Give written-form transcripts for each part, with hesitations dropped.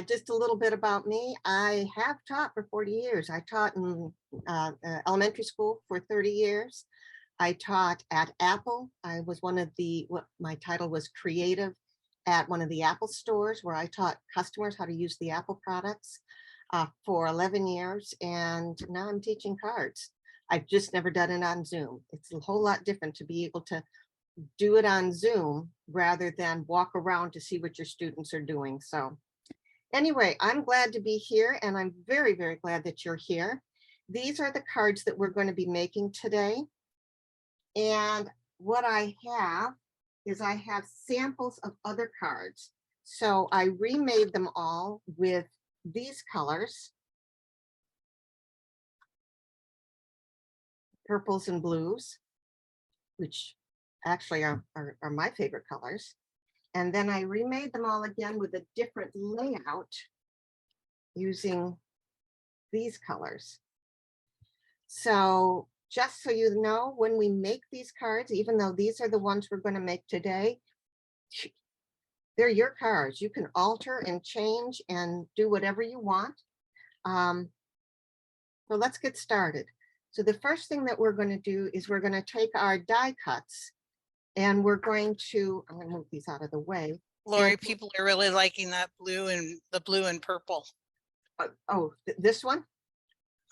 Just a little bit about me. I have taught for 40 years. I taught in elementary school for 30 years. I taught at Apple. I was one of what my title was creative at one of the Apple stores where I taught customers how to use the Apple products for 11 years. And now I'm teaching cards. I've just never done it on Zoom. It's a whole lot different to be able to do it on Zoom rather than walk around to see what your students are doing. So anyway, I'm glad to be here and I'm very, very glad that you're here. These are the cards that we're going to be making today. And what I have is I have samples of other cards. So I remade them all with these colors, purples and blues, which actually are my favorite colors. And then I remade them all again with a different layout using these colors. So just so you know, when we make these cards, even though these are the ones we're going to make today, they're your cards. You can alter and change and do whatever you want. So let's get started. So the first thing that we're going to do is we're going to take our die cuts and we're going to, I'm going to move these out of the way. Lori, people are really liking that blue and purple. This one?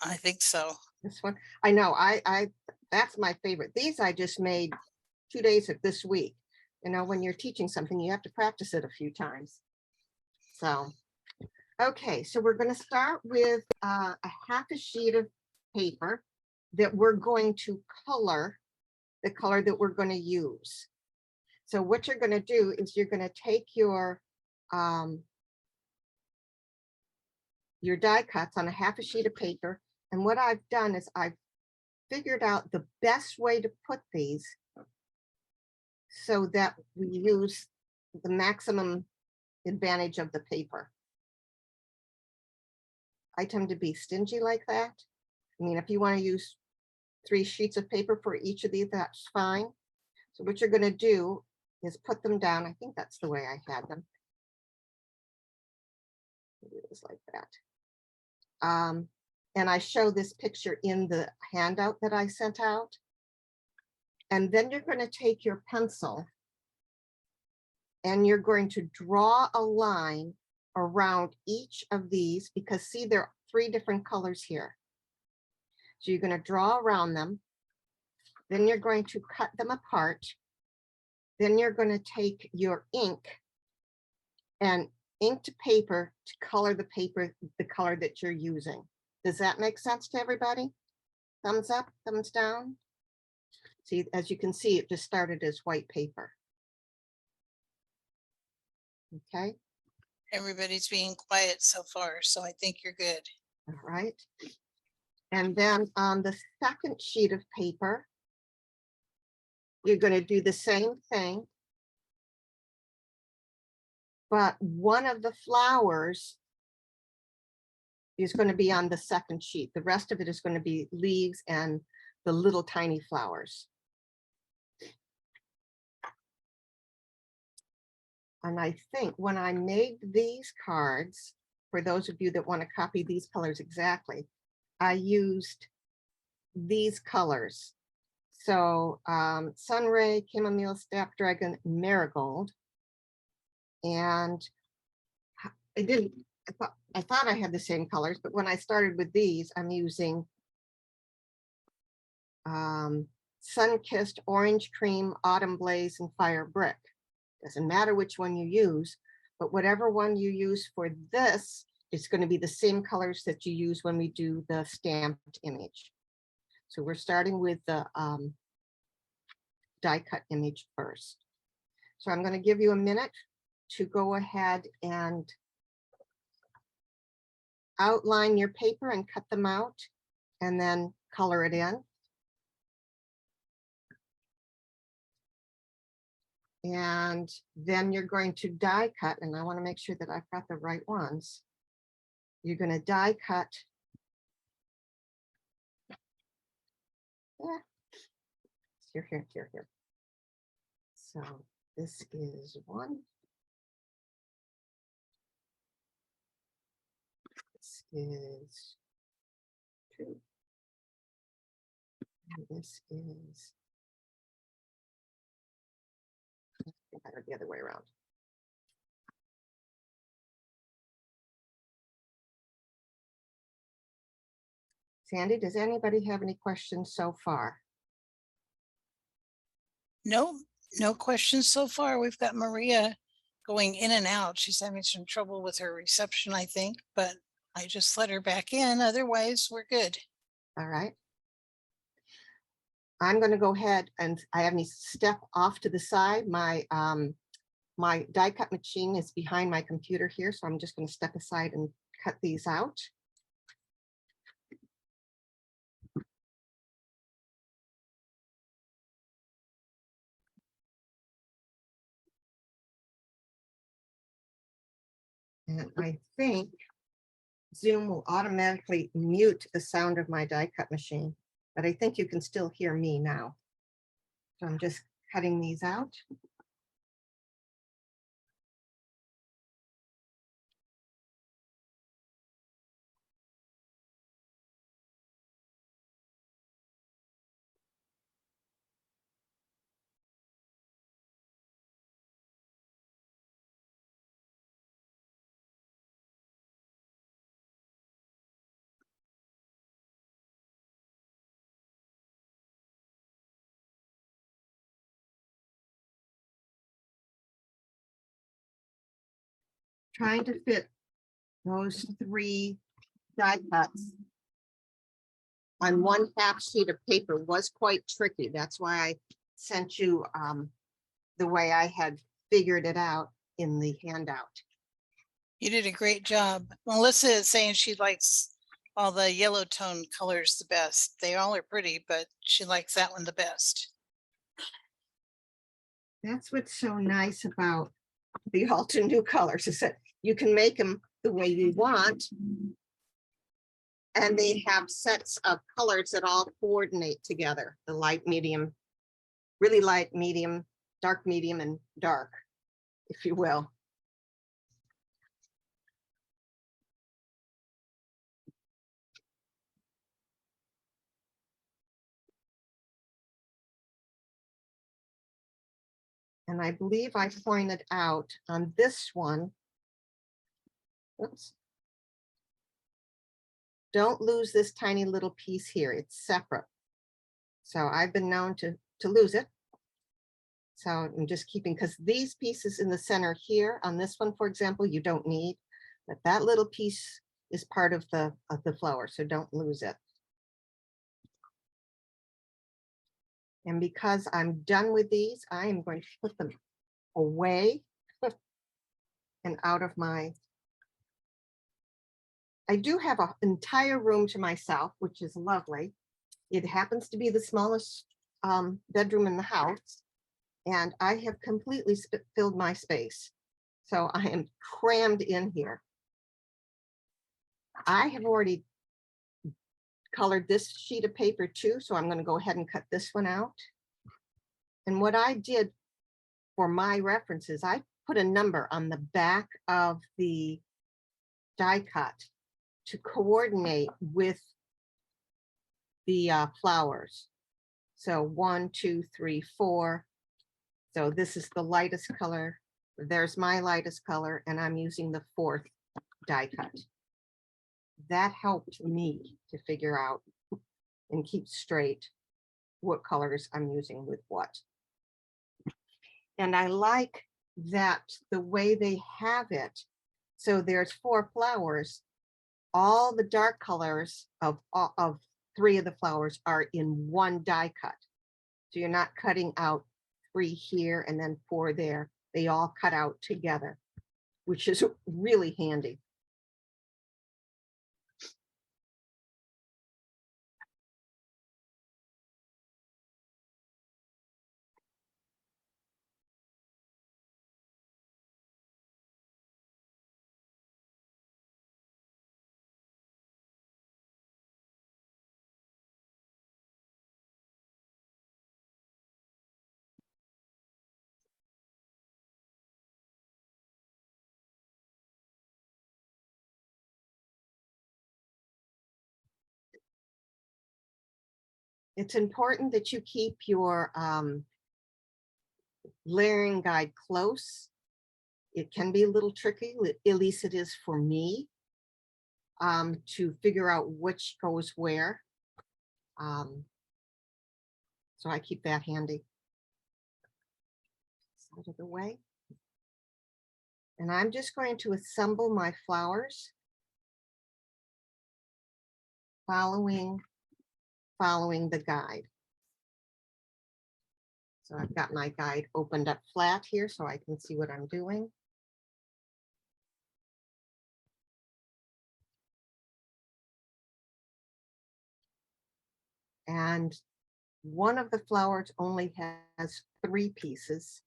I think so. This one? I know, that's my favorite. These I just made 2 days of this week. You know, when you're teaching something, you have to practice it a few times. So, okay, so we're going to start with a half a sheet of paper that we're going to color the color that we're going to use. So what you're going to do is you're going to take your die cuts on a half a sheet of paper. And what I've done is I've figured out the best way to put these so that we use the maximum advantage of the paper. I tend to be stingy like that. I mean, if you want to use 3 sheets of paper for each of these, that's fine. So what you're going to do is put them down. I think that's the way I had them. Maybe it was like that. And I show this picture in the handout that I sent out. And then you're going to take your pencil and you're going to draw a line around each of these because see, there are 3 different colors here. So you're going to draw around them. Then you're going to cut them apart. Then you're going to take your ink and inked paper to color the paper the color that you're using. Does that make sense to everybody? Thumbs up, thumbs down. See, as you can see, it just started as white paper. Okay. Everybody's being quiet so far, so I think you're good. All right. And then on the second sheet of paper, you're going to do the same thing. But one of the flowers is going to be on the second sheet. The rest of it is going to be leaves and the little tiny flowers. And I think when I made these cards, for those of you that want to copy these colors exactly, I used these colors. So Sunray, Chamomile, Snapdragon, Marigold. And I thought I had the same colors, but when I started with these, I'm using Sun-Kissed, Orange Cream, Autumn Blaze, and Fire Brick. Doesn't matter which one you use, but whatever one you use for this is going to be the same colors that you use when we do the stamped image. So we're starting with the die cut image first. So I'm going to give you a minute to go ahead and outline your paper and cut them out and then color it in. And then you're going to die cut, and I want to make sure that I've got the right ones. You're going to die cut. Yeah. Here. So this is one. this is 2. And this is the other way around. Sandy, does anybody have any questions so far? No, no questions so far. We've got Maria going in and out. She's having some trouble with her reception, I think, but I just let her back in. Otherwise, we're good. All right. I'm going to go ahead and I have me step off to the side. My die cut machine is behind my computer here, so I'm just going to step aside and cut these out. And I think Zoom will automatically mute the sound of my die cut machine, but I think you can still hear me now. So I'm just cutting these out. Trying to fit those 3 die cuts on 1/2 sheet of paper was quite tricky. That's why I sent you the way I had figured it out in the handout. You did a great job. Melissa is saying she likes all the yellow tone colors the best. They all are pretty, but she likes that one the best. That's what's so nice about the Alta New colors is that you can make them the way you want. And they have sets of colors that all coordinate together, the light, medium, really light, medium, dark, medium, and dark, if you will. And I believe I pointed out on this one, oops, don't lose this tiny little piece here. It's separate. So I've been known to lose it. So I'm just keeping, because these pieces in the center here on this one, for example, you don't need, but that little piece is part of the flower, so don't lose it. And because I'm done with these, I am going to put them away and out of my, I do have an entire room to myself, which is lovely. It happens to be the smallest bedroom in the house, and I have completely filled my space. So I am crammed in here. I have already colored this sheet of paper too, so I'm going to go ahead and cut this one out. And what I did for my references, I put a number on the back of the die cut to coordinate with the flowers. So 1, 2, 3, 4. So this is the lightest color. There's my lightest color, and I'm using the 4th die cut. That helped me to figure out and keep straight what colors I'm using with what. And I like that the way they have it. So there's 4 flowers. All the dark colors of 3 of the flowers are in one die cut. So you're not cutting out 3 here and then 4 there. They all cut out together, which is really handy. It's important that you keep your layering guide close. It can be a little tricky, at least it is for me, to figure out which goes where. So I keep that handy. Out of the way. And I'm just going to assemble my flowers following the guide. So I've got my guide opened up flat here so I can see what I'm doing. And one of the flowers only has 3 pieces.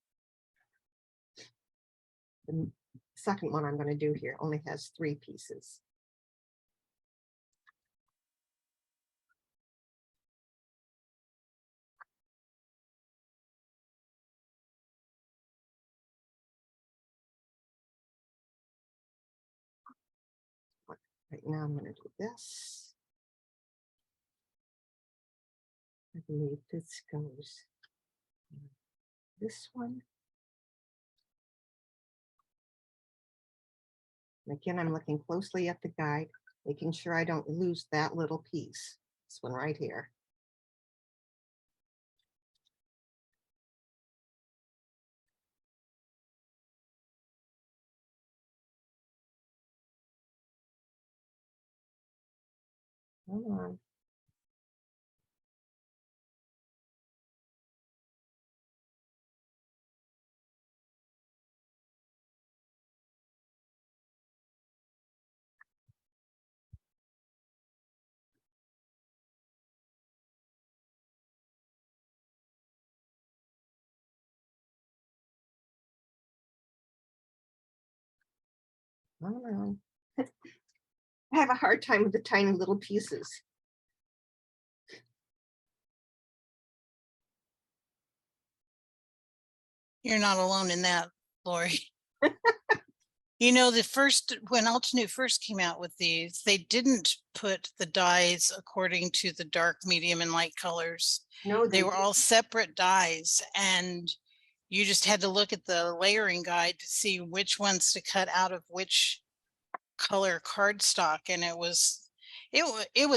The second one I'm going to do here only has 3 pieces. Right now I'm going to do this. I believe this goes this one. And again, I'm looking closely at the guide, making sure I don't lose that little piece. This one right here. Come on. Come on. I have a hard time with the tiny little pieces. You're not alone in that, Lori. You know, when Altenew first came out with these, they didn't put the dyes according to the dark, medium, and light colors. No, They were all separate dyes, and you just had to look at the layering guide to see which ones to cut out of which color cardstock, and it was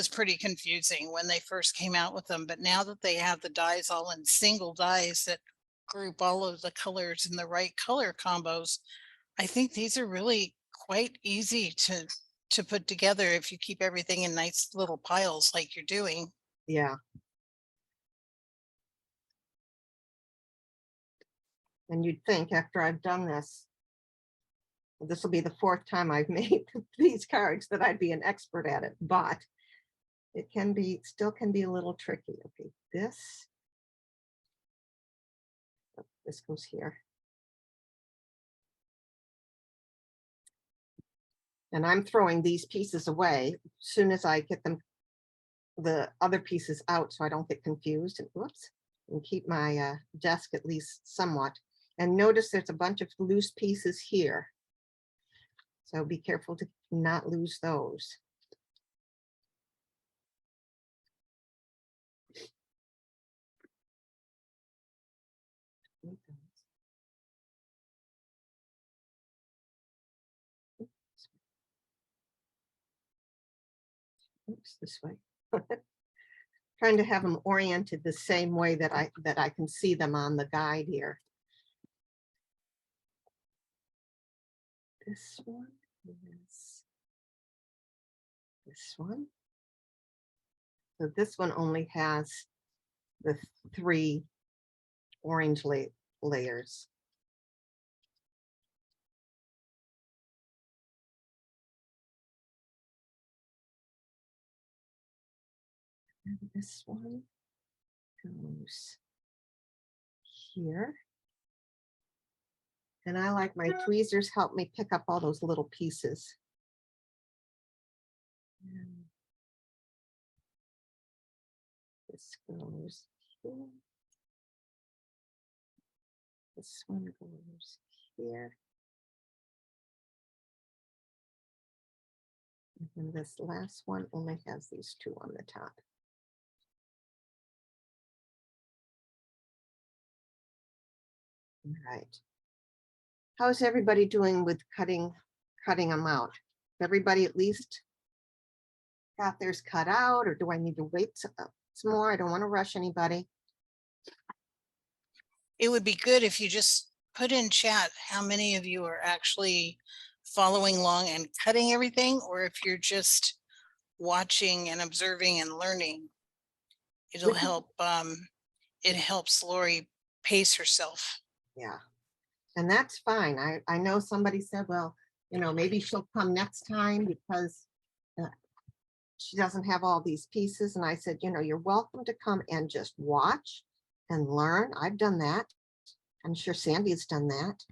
pretty confusing when they first came out with them. But now that they have the dyes all in single dyes that group all of the colors in the right color combos, I think these are really quite easy to put together if you keep everything in nice little piles like you're doing. Yeah. And you'd think after I've done this, this will be the 4th time I've made these cards, that I'd be an expert at it, but it still can be a little tricky. Okay, this goes here. And I'm throwing these pieces away as soon as I get the other pieces out, so I don't get confused and whoops, and keep my desk at least somewhat. And notice there's a bunch of loose pieces here. So be careful to not lose those. Oops, this way. Trying to have them oriented the same way that I can see them on the guide here. This one is this one. So this one only has the 3 orange layers. And this one goes here. And I like my tweezers help me pick up all those little pieces. And this goes here. This one goes here. And this last one only has these 2 on the top. All right. How's everybody doing with cutting them out? Everybody at least got theirs cut out, or do I need to wait some more? I don't want to rush anybody. It would be good if you just put in chat how many of you are actually following along and cutting everything, or if you're just watching and observing and learning. It'll Which is- help, it helps Lori pace herself. Yeah, and that's fine. I know somebody said, well, maybe she'll come next time because uh, she doesn't have all these pieces. And I said, you're welcome to come and just watch and learn. I've done that. I'm sure Sandy has done that.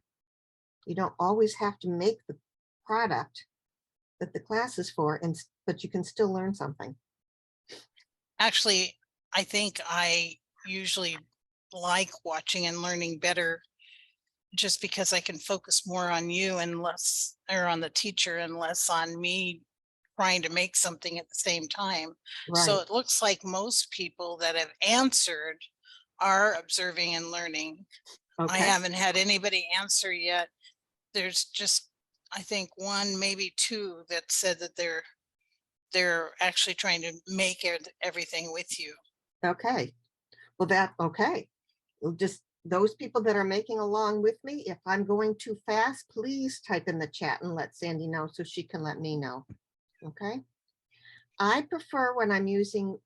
You don't always have to make the product that the class is for, but you can still learn something. Actually, I think I usually like watching and learning better just because I can focus more on you and less, or on the teacher and less on me trying to make something at the same time. So Right. it looks like most people that have answered are observing and learning. I Okay. haven't had anybody answer yet. There's just, I think, one, maybe two that said that they're actually trying to make everything with you. Okay. Well, okay. Well, just those people that are making along with me, if I'm going too fast, please type in the chat and let Sandy know so she can let me know. Okay. I prefer when I'm using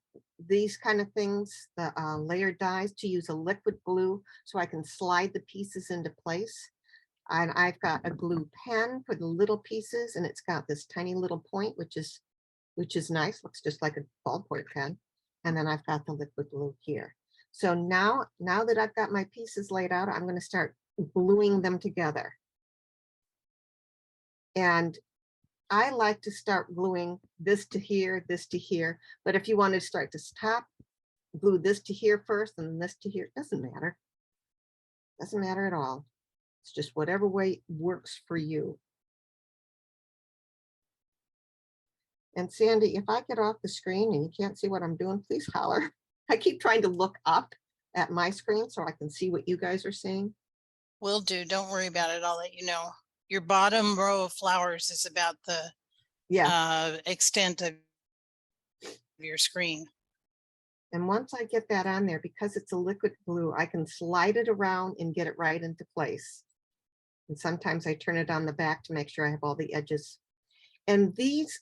these kind of things, the layered dies, to use a liquid glue so I can slide the pieces into place. And I've got a glue pen for the little pieces, and it's got this tiny little point, which is nice. Looks just like a ballpoint pen. And then I've got the liquid glue here. So now that I've got my pieces laid out, I'm going to start gluing them together. And I like to start gluing this to here, but if you want to start to stop, glue this to here first and this to here, doesn't matter. Doesn't matter at all. It's just whatever way works for you. And Sandy, if I get off the screen and you can't see what I'm doing, please holler. I keep trying to look up at my screen so I can see what you guys are seeing. Will do. Don't worry about it. I'll let you know. Your bottom row of flowers is about the Yeah. extent of your screen. And once I get that on there, because it's a liquid glue, I can slide it around and get it right into place. And sometimes I turn it on the back to make sure I have all the edges. And these,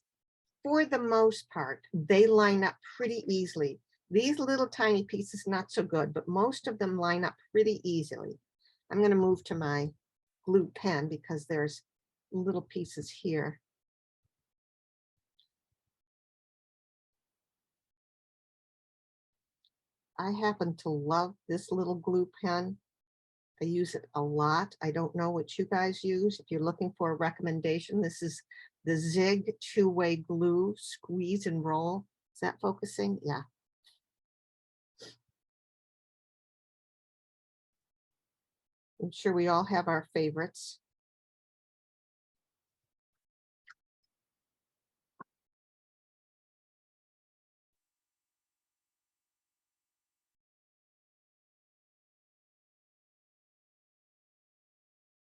for the most part, they line up pretty easily. These little tiny pieces, not so good, but most of them line up pretty easily. I'm going to move to my glue pen because there's little pieces here. I happen to love this little glue pen. I use it a lot. I don't know what you guys use. If you're looking for a recommendation, this is the Zig two-way glue, squeeze and roll. Is that focusing? Yeah. I'm sure we all have our favorites.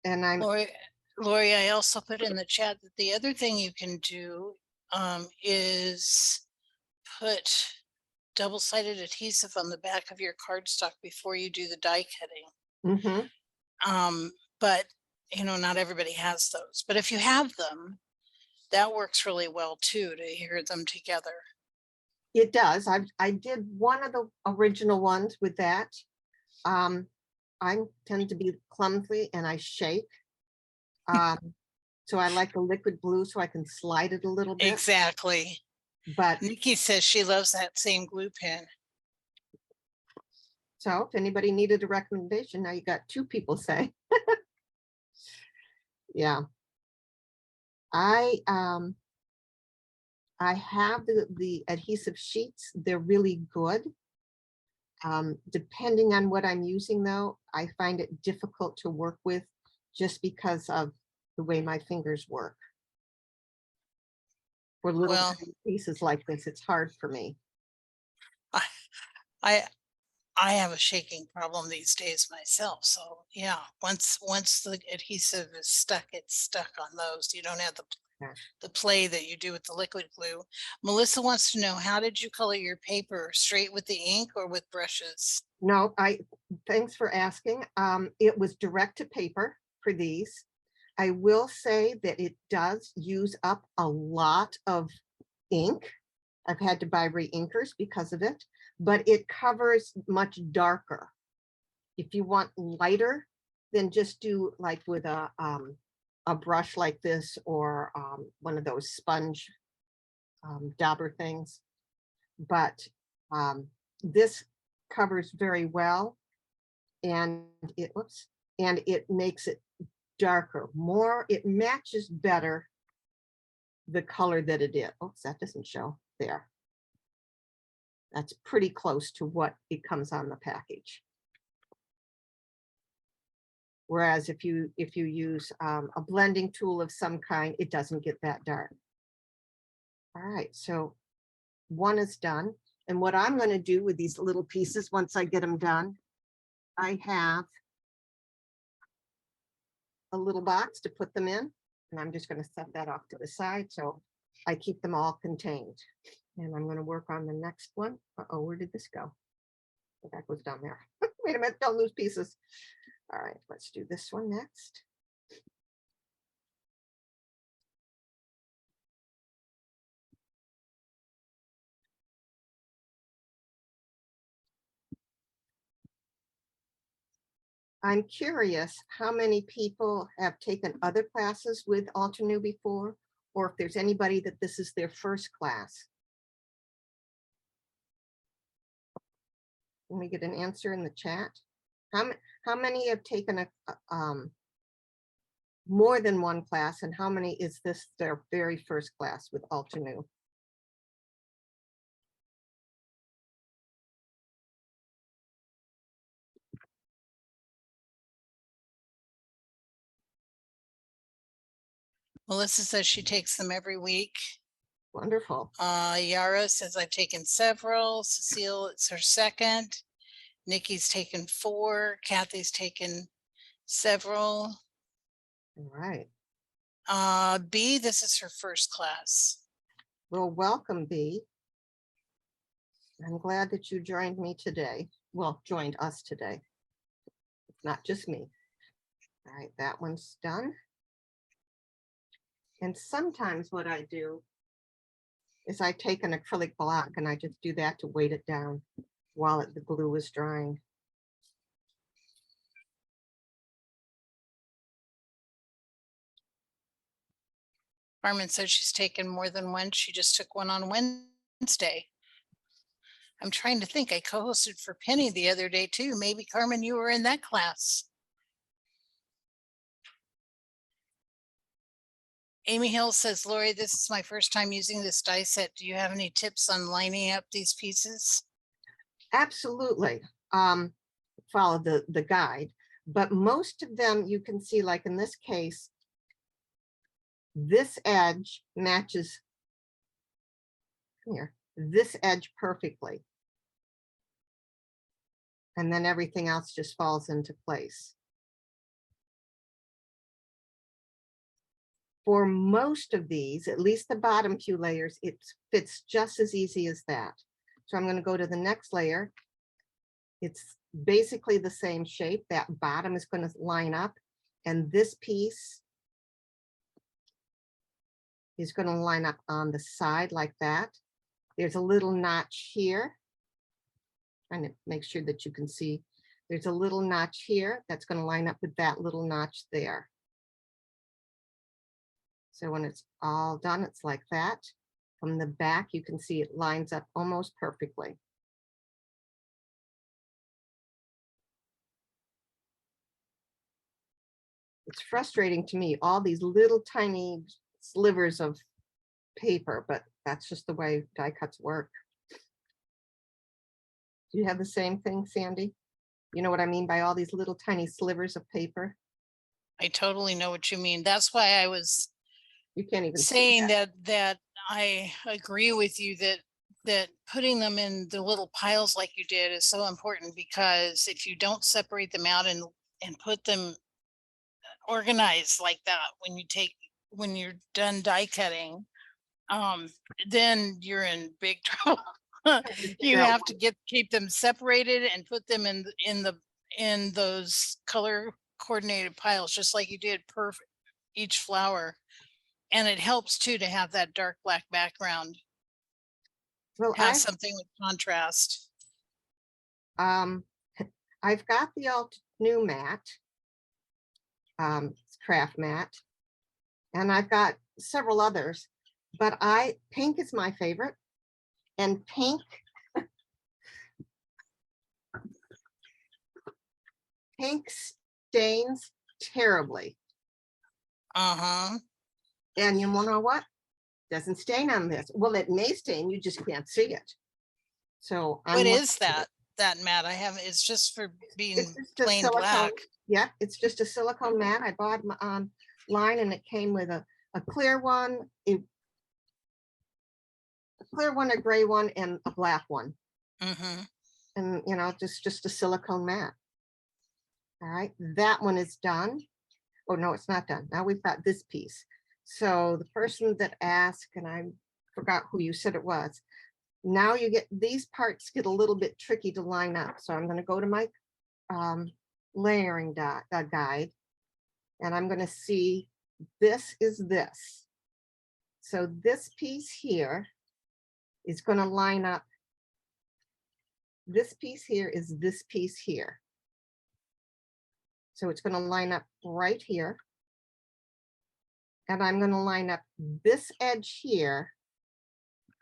And I'm Lori, I also put in the chat that the other thing you can do is put double-sided adhesive on the back of your cardstock before you do the die cutting. mhm. But not everybody has those. But if you have them, that works really well too, to hear them together. It does. I did one of the original ones with that. I tend to be clumsy and I shake. So I like the liquid glue so I can slide it a little bit. Exactly. But Nikki says she loves that same glue pen. so if anybody needed a recommendation, now you got two people saying. Yeah. I have the adhesive sheets. They're really good. Depending on what I'm using though, I find it difficult to work with just because of the way my fingers work. For little Well, tiny pieces like this, it's hard for me. I I have a shaking problem these days myself. So yeah, once the adhesive is stuck, it's stuck on those. You don't have Yeah. the play that you do with the liquid glue. Melissa wants to know, how did you color your paper? Straight with the ink or with brushes? No, thanks for asking. It was direct to paper for these. I will say that it does use up a lot of ink. I've had to buy re-inkers because of it, but it covers much darker. If you want lighter, then just do like with a brush like this, or one of those sponge dauber things. But this covers very well, and it makes it darker, more, it matches better the color that it is. Oops, that doesn't show there. That's pretty close to what it comes on the package. Whereas if you use a blending tool of some kind, it doesn't get that dark. All right, so one is done. And what I'm going to do with these little pieces, once I get them done, I have a little box to put them in, and I'm just going to set that off to the side so I keep them all contained. And I'm going to work on the next one. Uh-oh, where did this go? Oh, that goes down there. Wait a minute, don't lose pieces. All right, let's do this one next. I'm curious how many people have taken other classes with Altenew before, or if there's anybody that this is their first class. Can we get an answer in the chat? How many have taken more than one class, and how many is this their very first class with Altenew? Melissa says she takes them every week. Wonderful. Yara says I've taken several. Cecile, it's her second. Nikki's taken 4. Kathy's taken several. All right. B, this is her first class. Well, welcome, B. I'm glad that you joined me today. Well, joined us today. It's not just me. All right, that one's done. And sometimes what I do is I take an acrylic block and I just do that to weight it down while the glue is drying. Carmen says she's taken more than one. She just took one on Wednesday. I'm trying to think. I co-hosted for Penny the other day too. Maybe Carmen, you were in that class. Amy Hill says, Lori, this is my first time using this die set. Do you have any tips on lining up these pieces? Absolutely. Follow the guide, but most of them you can see, like in this case, this edge matches here, this edge perfectly. And then everything else just falls into place. For most of these, at least the bottom few layers, it fits just as easy as that. So I'm going to go to the next layer. It's basically the same shape. That bottom is going to line up, and this piece is going to line up on the side like that. There's a little notch here. Trying to make sure that you can see. There's a little notch here that's going to line up with that little notch there. So when it's all done, it's like that. From the back, you can see it lines up almost perfectly. It's frustrating to me, all these little tiny slivers of paper, but that's just the way die cuts work. Do you have the same thing, Sandy? You know what I mean by all these little tiny slivers of paper? I totally know what you mean. That's why I was You can't even see saying that. that I agree with you that that putting them in the little piles like you did is so important, because if you don't separate them out and put them organized like that, when you're done die cutting, um, then you're in big trouble. Trying to You figure out have to keep them separated and put them in those color coordinated piles, just like you did per each flower. And it helps too to have that dark black background, Well, has something with contrast. um, I've got the alt new mat, craft mat, and I've got several others, but pink is my favorite, and pink stains terribly. Uh-huh. And you wanna know what? Doesn't stain on this. Well, it may stain, you just can't see it. So What I'm is that mat? I have, it's just for being It's just a plain silicone. black. Yep, it's just a silicone mat. I bought online, and it came with a clear one, a clear one, a gray one, and a black one. Mm-hmm. And you know, just a silicone mat. All right, that one is done. Oh no, it's not done. Now we've got this piece. So the person that asked, and I forgot who you said it was. Now you get these parts get a little bit tricky to line up. So I'm going to go to my layering guide, and I'm going to see this is this. So this piece here is going to line up. This piece here is this piece here. So it's going to line up right here. And I'm going to line up this edge here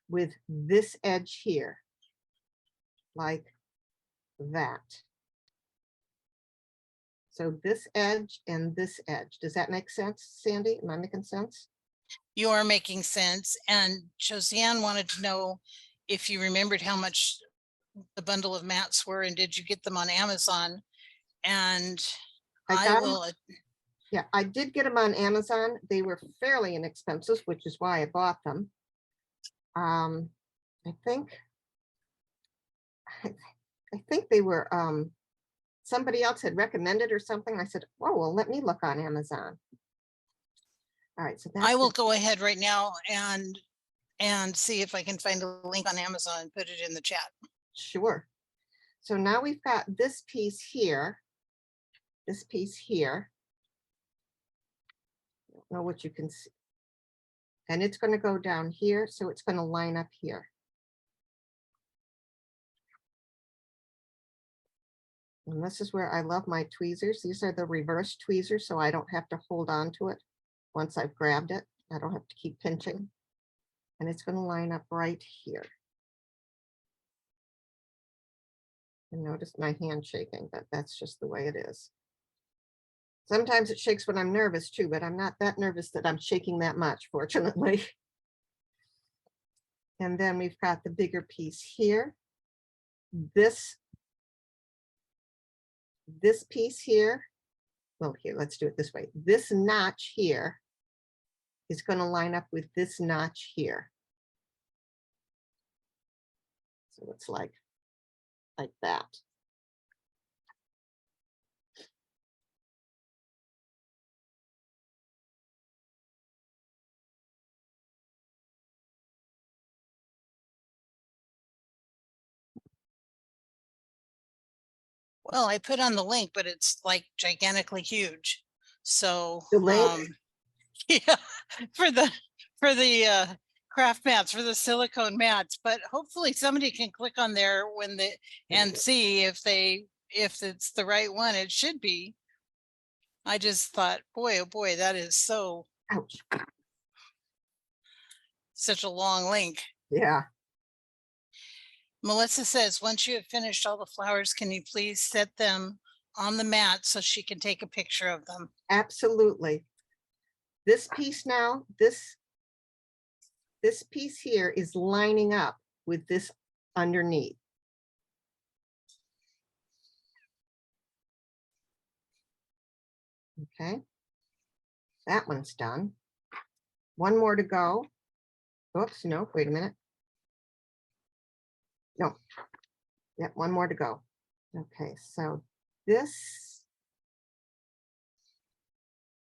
with this edge here, like that. So this edge and this edge. Does that make sense, Sandy? Am I making sense? You are making sense. And Josiane wanted to know if you remembered how much the bundle of mats were, and did you get them on Amazon? And I will. Yeah, I did get them on Amazon. They were fairly inexpensive, which is why I bought them. I think they were somebody else had recommended or something. I said, oh, well, let me look on Amazon. All right, so I will go ahead right now and see if I can find a link on Amazon and put it in the chat. Sure. So now we've got this piece here. This piece here. I don't know what you can see. And it's going to go down here, so it's going to line up here. And this is where I love my tweezers. These are the reverse tweezers, so I don't have to hold on to it once I've grabbed it. I don't have to keep pinching. And it's going to line up right here. And notice my hand shaking, but that's just the way it is. Sometimes it shakes when I'm nervous too, but I'm not that nervous that I'm shaking that much, fortunately. And then we've got the bigger piece here. This piece here, well, here, let's do it this way. This notch here is going to line up with this notch here. So it's like that. Well, I put on the link, but it's like gigantically huge. So The link? Yeah, for the craft mats, for the silicone mats, but hopefully somebody can click on there and see if it's the right one. It should be. I just thought, boy, oh boy, that is Ouch. Such a long link. Yeah. Melissa says, once you have finished all the flowers, can you please set them on the mat so she can take a picture of them? Absolutely. This piece now, this piece here is lining up with this underneath. Okay. That one's done. One more to go. Oops, no, wait a minute. No. Yeah, one more to go. Okay, so this.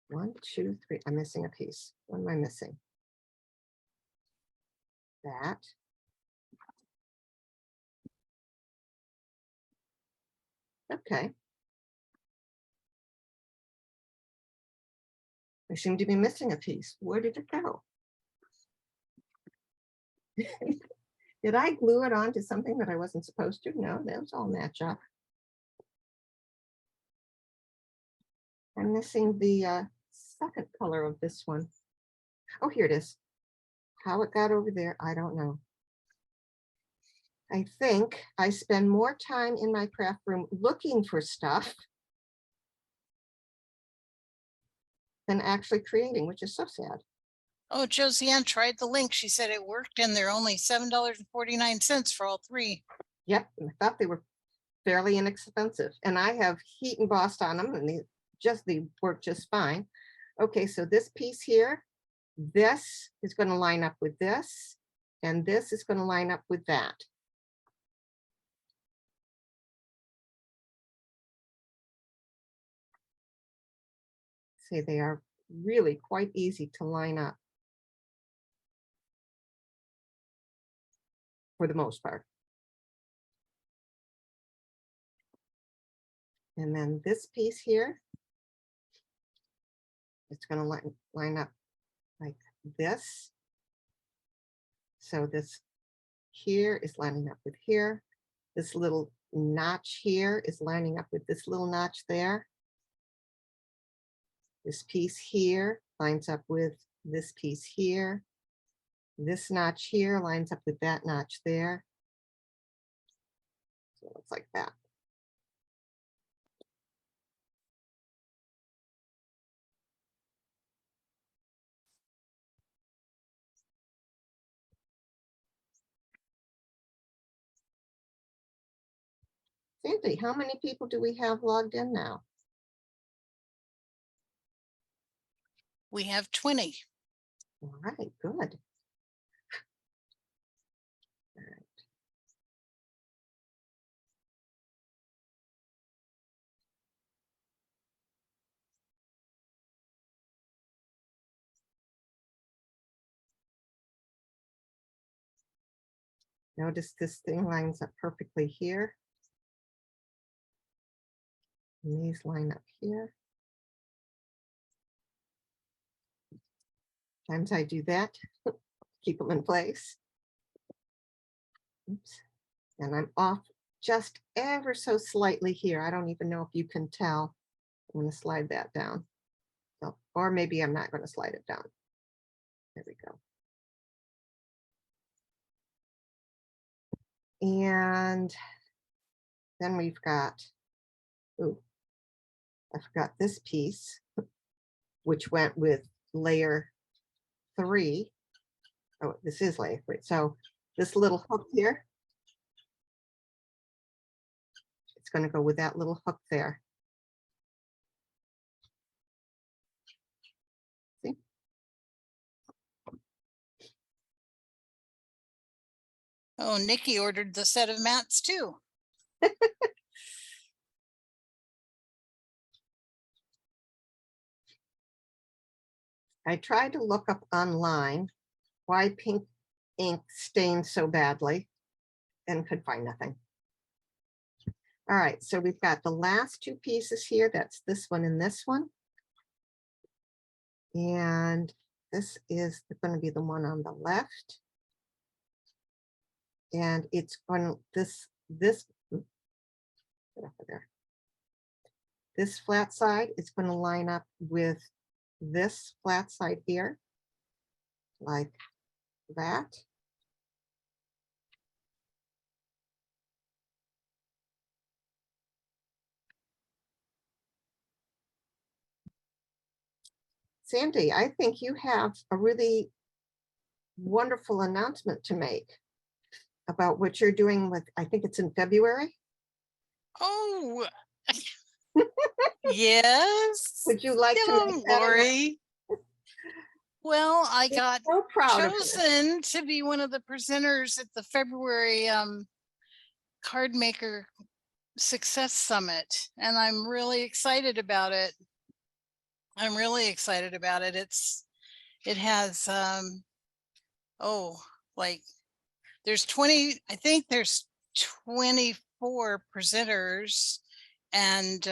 1, 2, 3. I'm missing a piece. What am I missing? That. Okay. I seem to be missing a piece. Where did it go? Did I glue it onto something that I wasn't supposed to? No, those all match up. I'm missing the second color of this one. Oh, here it is. How it got over there, I don't know. I think I spend more time in my craft room looking for stuff than actually creating, which is so sad. Oh, Josiane tried the link. She said it worked and they're only $7.49 for all three. Yep, I thought they were fairly inexpensive, and I have heat embossed on them, and they work just fine. Okay, so this piece here, this is going to line up with this, and this is going to line up with that. See, they are really quite easy to line up for the most part. And then this piece here, it's going to line up like this. So this here is lining up with here. This little notch here is lining up with this little notch there. This piece here lines up with this piece here. This notch here lines up with that notch there. So it looks like that. Sandy, how many people do we have logged in now? We have 20. All right, good. All right. Notice this thing lines up perfectly here. And these line up here. Sometimes I do that, keep them in place. Oops. And I'm off just ever so slightly here. I don't even know if you can tell. I'm going to slide that down. So, or maybe I'm not going to slide it down. There we go. And then we've got, ooh, I forgot this piece, which went with layer 3. Oh, this is layer 3. So this little hook here, it's going to go with that little hook there. See? Oh, Nikki ordered the set of mats too. I tried to look up online why pink ink stains so badly and could find nothing. All right, so we've got the last two pieces here. That's this one and this one. And this is going to be the one on the left. And it's going to, this flat side is going to line up with this flat side here, like that. Sandy, I think you have a really wonderful announcement to make about what you're doing with, I think it's in February. Oh, yes. Would you like to make that Lori? Well, I got so proud chosen to be one of the presenters at the February Card Maker Success Summit, and I'm really excited about it. I'm really excited about it. It has oh, like there's 20, I think there's 24 presenters, and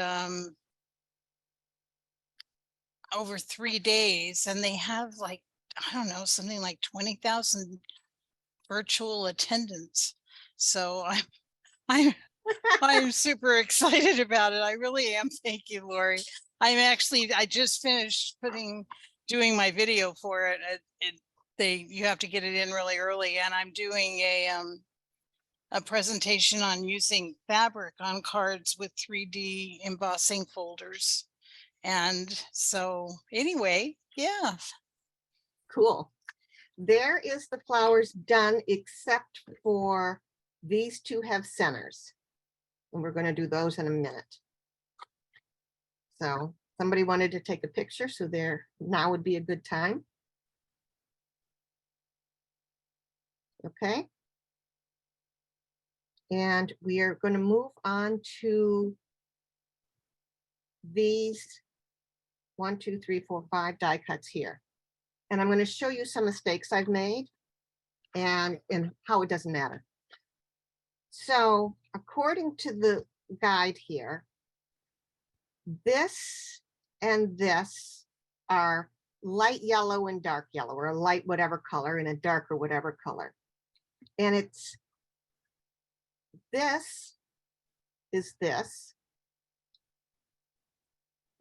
over 3 days, and they have like, I don't know, something like 20,000 virtual attendance. So I'm I'm super excited about it. I really am. Thank you, Lori. I just finished doing my video for it. You have to get it in really early, and I'm doing a presentation on using fabric on cards with 3D embossing folders. And so anyway, yeah. Cool. There is the flowers done, except for these two have centers. And we're going to do those in a minute. So somebody wanted to take a picture, so there now would be a good time. Okay. And we are going to move on to these 1, 2, 3, 4, 5 die cuts here. And I'm going to show you some mistakes I've made and how it doesn't matter. So according to the guide here, this and this are light yellow and dark yellow, or a light whatever color and a darker whatever color. And this is this.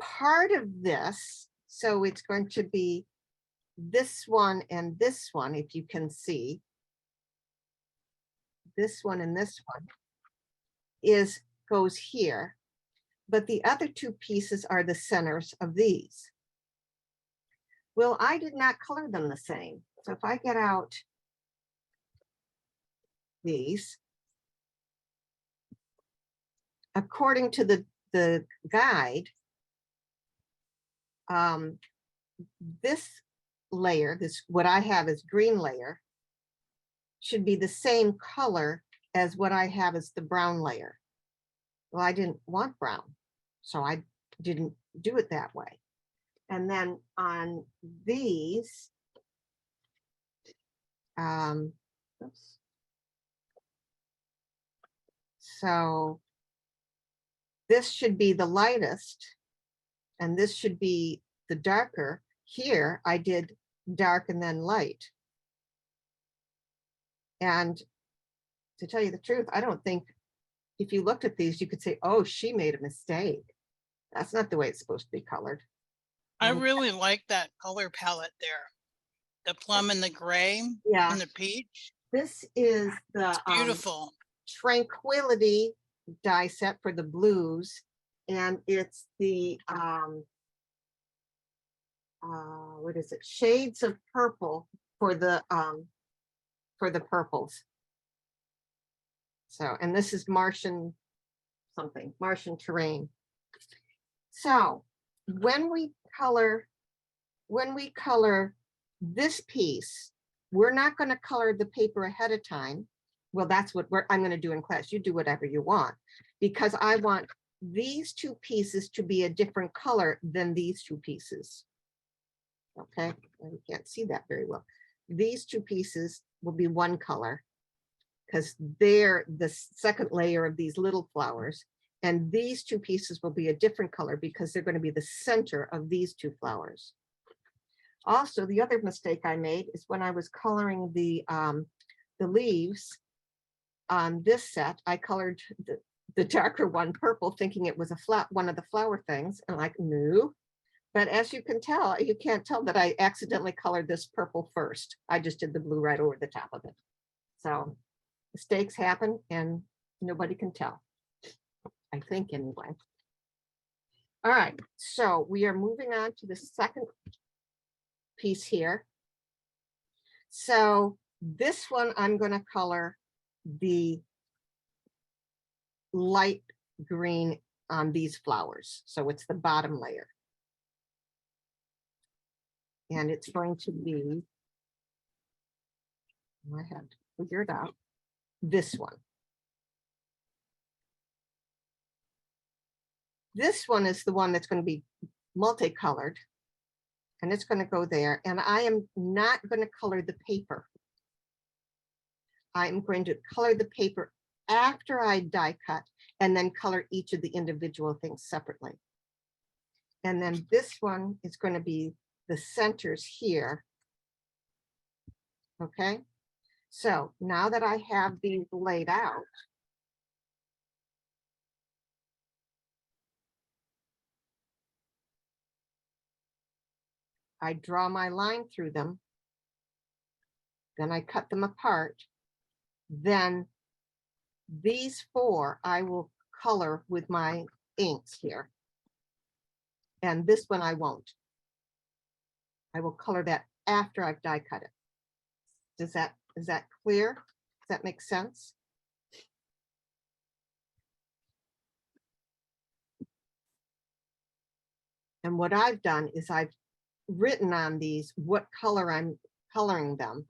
Part of this, so it's going to be this one and this one, if you can see. This one and this one goes here, but the other two pieces are the centers of these. Well, I did not color them the same. So if I get out these, according to the guide, this layer, what I have is green layer, should be the same color as what I have as the brown layer. Well, I didn't want brown, so I didn't do it that way. And then on these, oops. So this should be the lightest, and this should be the darker. Here, I did dark and then light. And to tell you the truth, I don't think if you looked at these, you could say, oh, she made a mistake. That's not the way it's supposed to be colored. I really like that color palette there. The plum and the gray and the peach. This is the beautiful Tranquility die set for the blues. And it's the, what is it? Shades of Purple for the purples. So, and this is Martian something, Martian Terrain. So when we color this piece, we're not going to color the paper ahead of time. Well, that's what I'm going to do in class. You do whatever you want, because I want these two pieces to be a different color than these two pieces. Okay, you can't see that very well. These two pieces will be one color because they're the second layer of these little flowers. And these two pieces will be a different color because they're going to be the center of these two flowers. Also, the other mistake I made is when I was coloring the leaves on this set, I colored the darker one purple, thinking it was one of the flower things, and like, no. But as you can tell, you can't tell that I accidentally colored this purple first. I just did the blue right over the top of it. So mistakes happen and nobody can tell, I think, anyway. All right, so we are moving on to the second piece here. So this one, I'm going to color the light green on these flowers. So it's the bottom layer. And it's going to be, I have to figure it out, this one. This one is the one that's going to be multicolored. And it's going to go there. And I am not going to color the paper. I'm going to color the paper after I die cut and then color each of the individual things separately. And then this one is going to be the centers here. Okay, so now that I have these laid out, I draw my line through them. Then I cut them apart. Then these four I will color with my inks here. And this one I won't. I will color that after I've die cut it. Is that clear? Does that make sense? And what I've done is I've written on these what color I'm coloring them.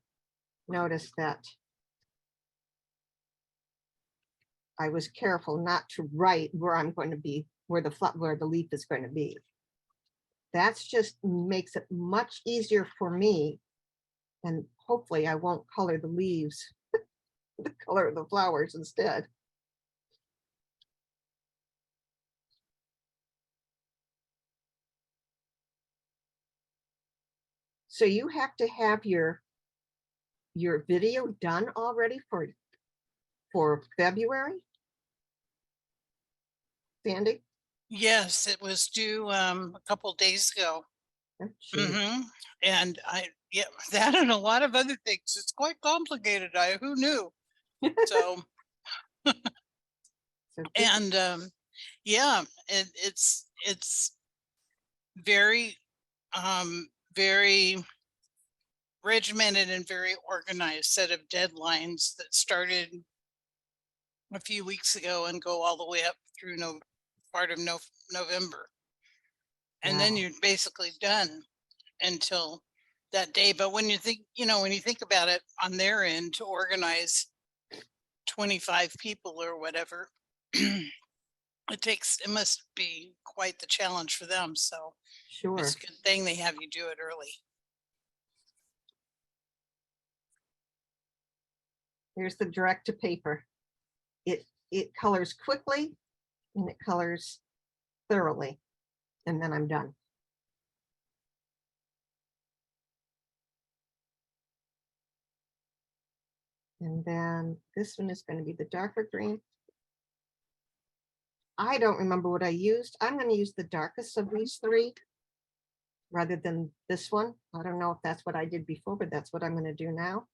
Notice that I was careful not to write where I'm going to be, where the leaf is going to be. That's just makes it much easier for me. And hopefully I won't color the leaves the color of the flowers instead. So you have to have your video done already for February, Sandy? Yes, it was due a couple days ago. Oh, gee. And yeah, that and a lot of other things. It's quite complicated. Who knew? So, So this- and yeah, it's very very regimented and very organized set of deadlines that started a few weeks ago and go all the way up through part of November. And then Wow. you're basically done until that day. But when you think, when you think about it on their end to organize 25 people or whatever, it must be quite the challenge for them. So Sure. it's a good thing they have you do it early. Here's the direct to paper. It colors quickly and it colors thoroughly. And then I'm done. And then this one is going to be the darker green. I don't remember what I used. I'm going to use the darkest of these three rather than this one. I don't know if that's what I did before, but that's what I'm going to do now.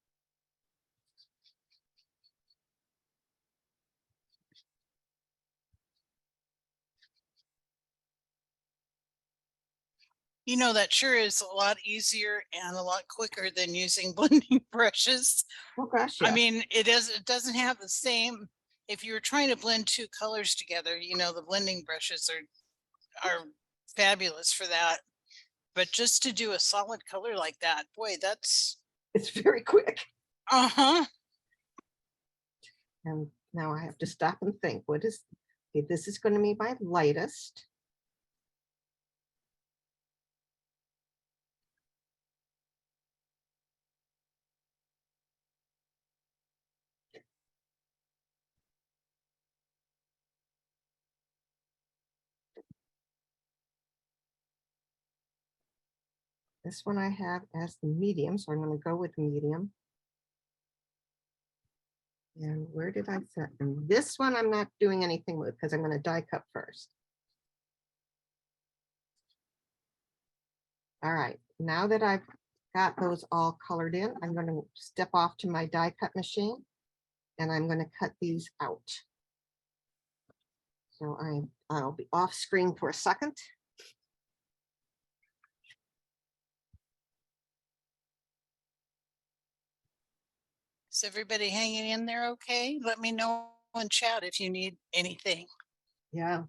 That sure is a lot easier and a lot quicker than using blending brushes. Oh gosh, I yes. mean, it doesn't have the same, if you were trying to blend two colors together, the blending brushes are fabulous for that. But just to do a solid color like that, boy, that's It's very quick. uh-huh. And now I have to stop and think, okay, this is going to be my lightest. This one I have as the medium, so I'm going to go with medium. And where did I set? And this one I'm not doing anything with because I'm going to die cut first. All right, now that I've got those all colored in, I'm going to step off to my die cut machine and I'm going to cut these out. So I'll be off screen for a second. Is everybody hanging in there okay? Let me know in chat if you need anything. Yeah.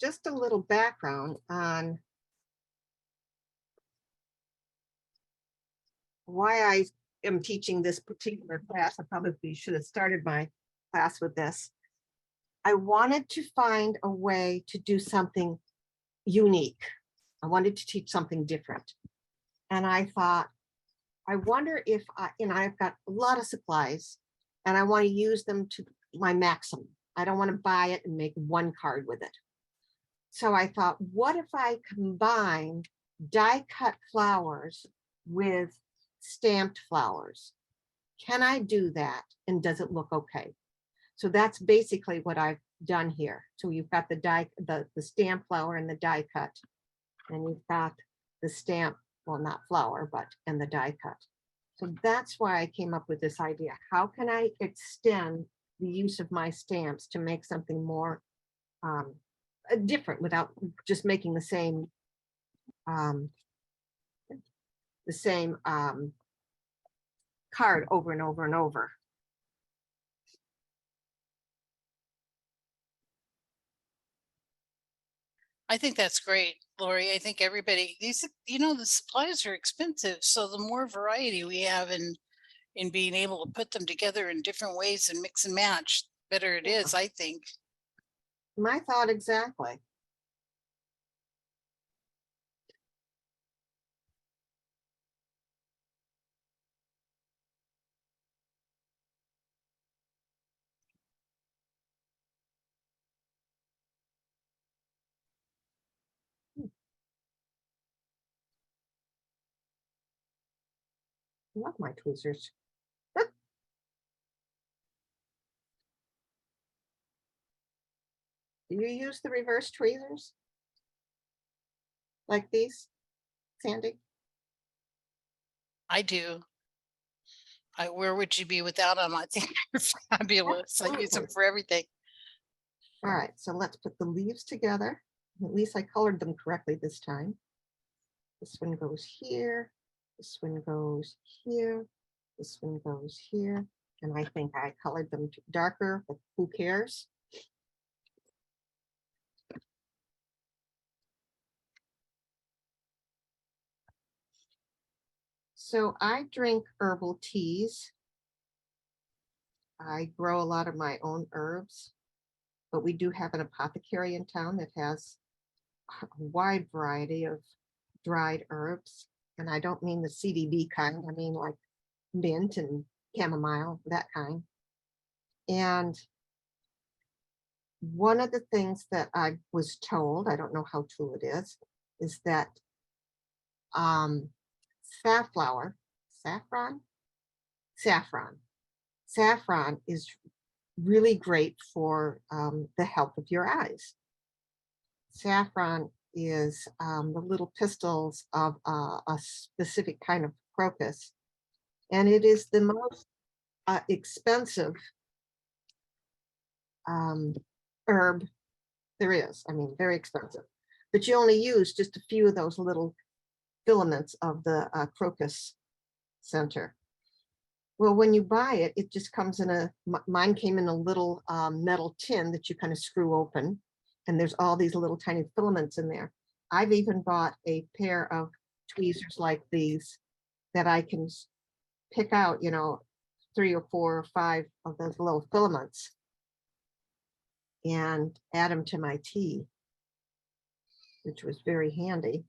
just a little background on why I am teaching this particular class. I probably should have started my class with this. I wanted to find a way to do something unique. I wanted to teach something different. And I thought, I wonder if I've got a lot of supplies and I want to use them to my maximum. I don't want to buy it and make one card with it. So I thought, what if I combined die cut flowers with stamped flowers? Can I do that? And does it look okay? So that's basically what I've done here. So you've got the stamp flower and the die cut, and you've got the stamp, well, not flower, but and the die cut. So that's why I came up with this idea. How can I extend the use of my stamps to make something more different without just making the same card over and over and over. I think that's great, Lori. I think everybody, the supplies are expensive. So the more variety we have in being able to put them together in different ways and mix and match, better it is, I think. My thought exactly. I love my tweezers. Do you use the reverse tweezers? Like these, Sandy? I do. Where would you be without them? I think they're fabulous. I use them for everything. All right, so let's put the leaves together. At least I colored them correctly this time. This one goes here. This one goes here. This one goes here. And I think I colored them darker, but who cares? So I drink herbal teas. I grow a lot of my own herbs, but we do have an apothecary in town that has a wide variety of dried herbs. And I don't mean the CBD kind, I mean like mint and chamomile, that kind. And one of the things that I was told, I don't know how true it is that safflower, saffron is really great for the health of your eyes. Saffron is the little pistils of a specific kind of crocus, and it is the most expensive herb there is. I mean, very expensive, but you only use just a few of those little filaments of the crocus center. Well, when you buy it, it just comes in mine came in a little metal tin that you kind of screw open, and there's all these little tiny filaments in there. I've even bought a pair of tweezers like these that I can pick out, 3 or 4 or 5 of those little filaments and add them to my tea, which was very handy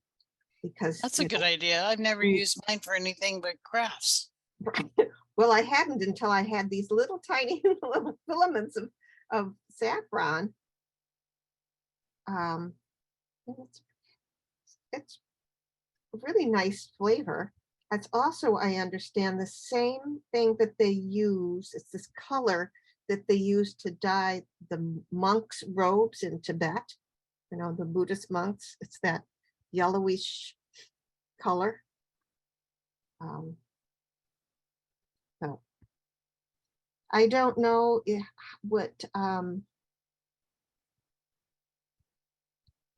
because That's a good idea. I've never used mine for anything but crafts. Well, I hadn't until I had these little tiny little filaments of saffron. It's a really nice flavor. It's also, I understand, the same thing that they use. It's this color that they use to dye the monks' robes in Tibet. The Buddhist monks. It's that yellowish color. So I don't know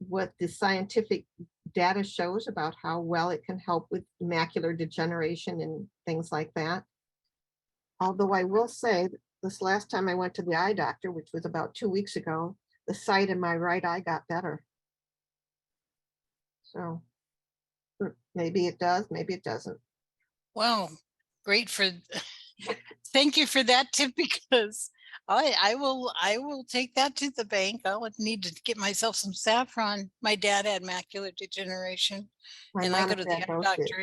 what the scientific data shows about how well it can help with macular degeneration and things like that. Although I will say this last time I went to the eye doctor, which was about 2 weeks ago, the sight in my right eye got better. So maybe it does, maybe it doesn't. Wow, great for, thank you for that tip because I will take that to the bank. I would need to get myself some saffron. My dad had macular degeneration My and I mom go and to the dad eye both did. doctor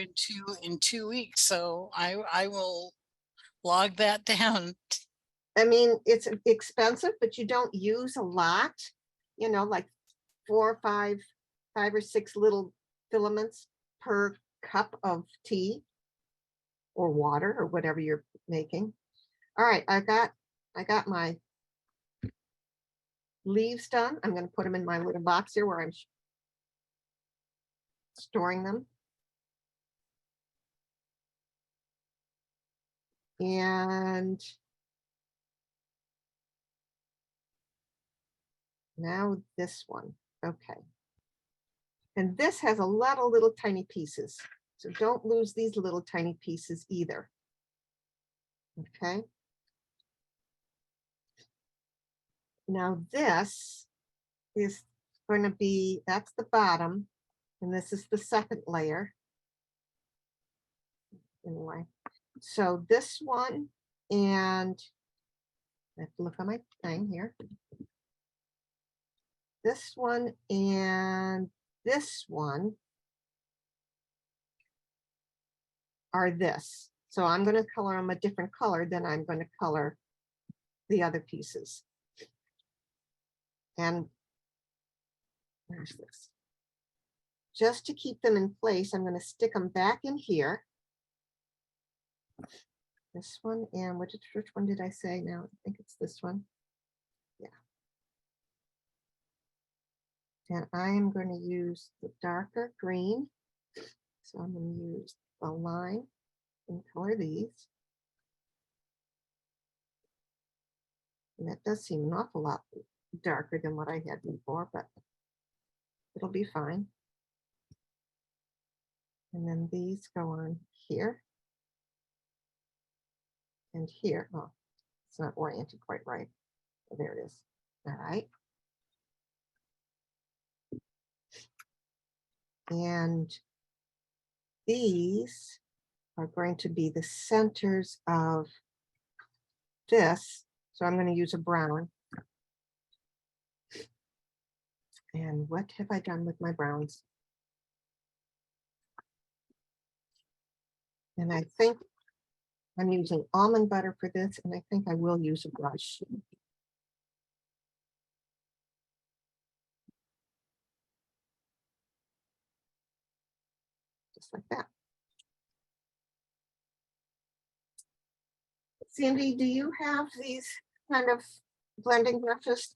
in 2 weeks. So I will log that down. I mean, it's expensive, but you don't use a lot, you know, like 5 or 6 little filaments per cup of tea or water or whatever you're making. All right, I got my leaves done. I'm going to put them in my little box here where I'm storing them. And now this one. Okay. And this has a lot of little tiny pieces. So don't lose these little tiny pieces either. Okay. Now this is going to be, that's the bottom, and this is the second layer. Anyway, so this one, and I have to look on my thing here. This one and this one are this. So I'm going to color them a different color than I'm going to color the other pieces. And where's this? Just to keep them in place, I'm going to stick them back in here. This one and which one did I say now? I think it's this one. Yeah. And I am going to use the darker green. So I'm going to use the line and color these. And that does seem an awful lot darker than what I had before, but it'll be fine. And then these go on here and here. Oh, it's not oriented quite right. Oh, there it is. All right. And these are going to be the centers of this. So I'm going to use a brown. And what have I done with my browns? And I think I'm using almond butter for this, and I think I will use a brush. Just like that. Sandy, do you have these kind of blending brushes?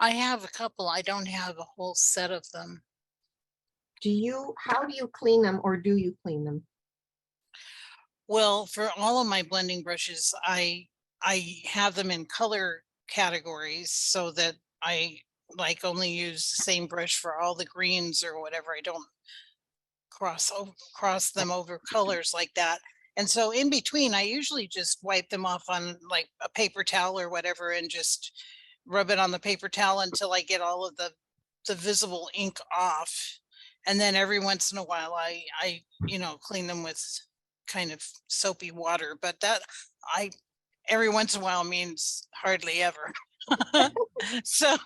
I have a couple. I don't have a whole set of them. How do you clean them, or do you clean them? Well, for all of my blending brushes, I have them in color categories so that I like only use the same brush for all the greens or whatever. I don't cross them over colors like that. And so in between, I usually just wipe them off on like a paper towel or whatever and just rub it on the paper towel until I get all of the visible ink off. And then every once in a while I clean them with kind of soapy water, but that I every once in a while means hardly ever. So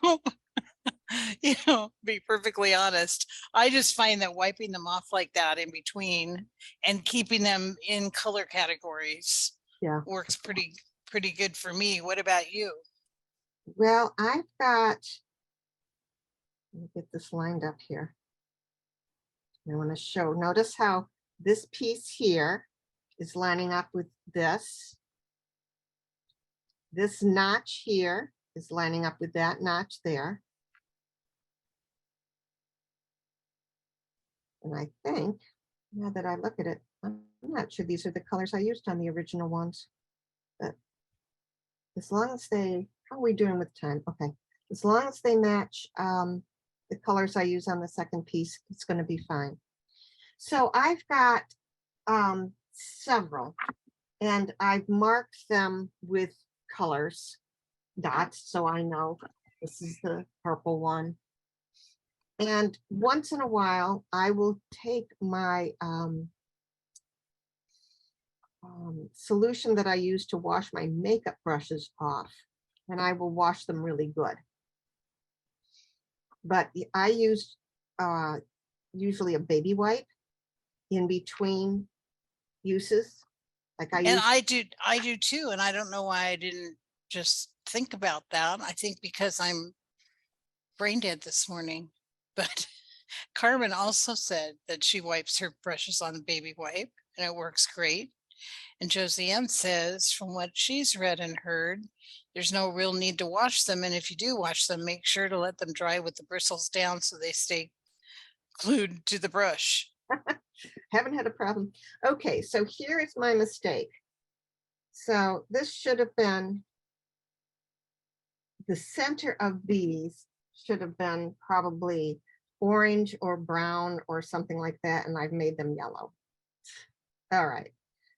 be perfectly honest, I just find that wiping them off like that in between and keeping them in color categories Yeah. works pretty good for me. What about you? Well, I've got, let me get this lined up here. I want to show, notice how this piece here is lining up with this. This notch here is lining up with that notch there. And I think, now that I look at it, I'm not sure these are the colors I used on the original ones. But as long as they, how are we doing with time? Okay, as long as they match the colors I use on the second piece, it's going to be fine. So I've got several, and I've marked them with colors, dots, so I know this is the purple one. And once in a while, I will take my solution that I use to wash my makeup brushes off, and I will wash them really good. But I use usually a baby wipe in between uses. Like I And use, I do too, and I don't know why I didn't just think about that. I think because I'm brain dead this morning. But Carmen also said that she wipes her brushes on a baby wipe and it works great. And Josie says, from what she's read and heard, there's no real need to wash them. And if you do wash them, make sure to let them dry with the bristles down so they stay glued to the brush. haven't had a problem. Okay, so here is my mistake. So this should have been, the center of these should have been probably orange or brown or something like that, and I've made them yellow. All right,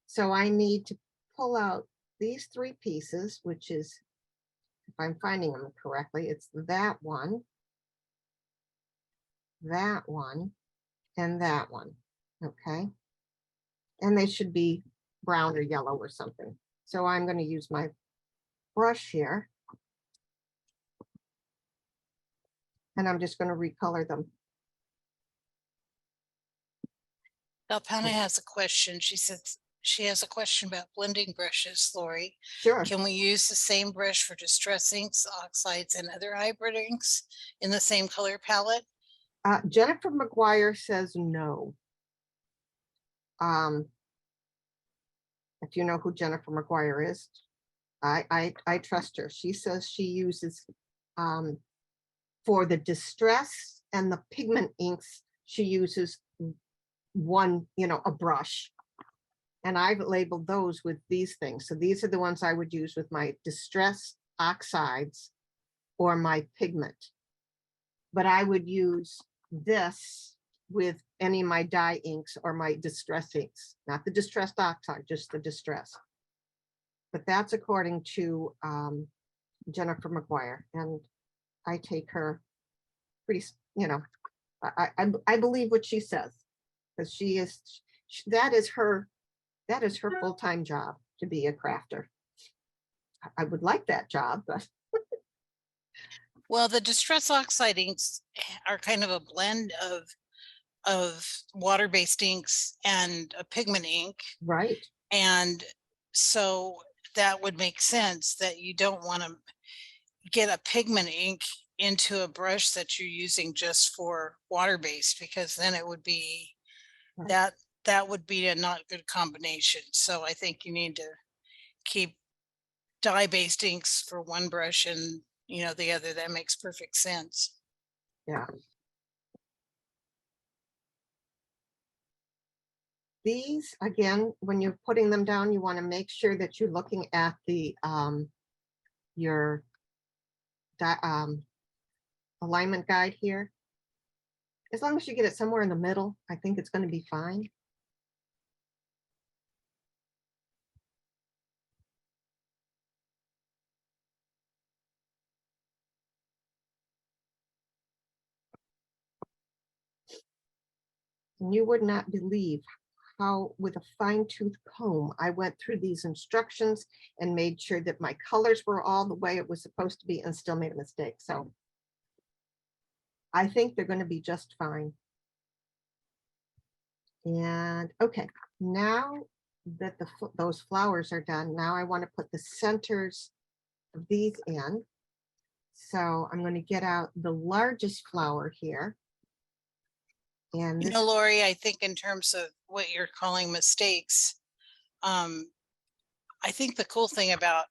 so I need to pull out these three pieces, which is, if I'm finding them correctly, it's that one, and that one, okay? And they should be brown or yellow or something. So I'm going to use my brush here. And I'm just going to recolor them. Alpana has a question. She says she has a question about blending brushes, Lori. Sure. Can we use the same brush for distress inks, oxides, and other hybrid inks in the same color palette? Jennifer McGuire says no. If you know who Jennifer McGuire is, I trust her. She says she uses for the distress and the pigment inks, she uses one, a brush. And I've labeled those with these things. So these are the ones I would use with my distress oxides or my pigment. But I would use this with any of my dye inks or my distress inks, not the distressed oxide, just the distress. But that's according to Jennifer McGuire, and I take her pretty, I believe what she says, because that is her full-time job, to be a crafter. I would like that job, but well, the distress oxide inks are kind of a blend of water-based inks and a pigment ink. Right. And so that would make sense that you don't want to get a pigment ink into a brush that you're using just for water-based, because then it would be right. that would be a not good combination. So I think you need to keep dye-based inks for one brush and the other. That makes perfect sense. Yeah. These, again, when you're putting them down, you want to make sure that you're looking at the your alignment guide here. As long as you get it somewhere in the middle, I think it's going to be fine. And you would not believe how, with a fine-tooth comb, I went through these instructions and made sure that my colors were all the way it was supposed to be, and still made a mistake. So I think they're going to be just fine. And okay, now that those flowers are done, now I want to put the centers of these in. So I'm going to get out the largest flower here. And Lori, I think in terms of what you're calling mistakes, I think the cool thing about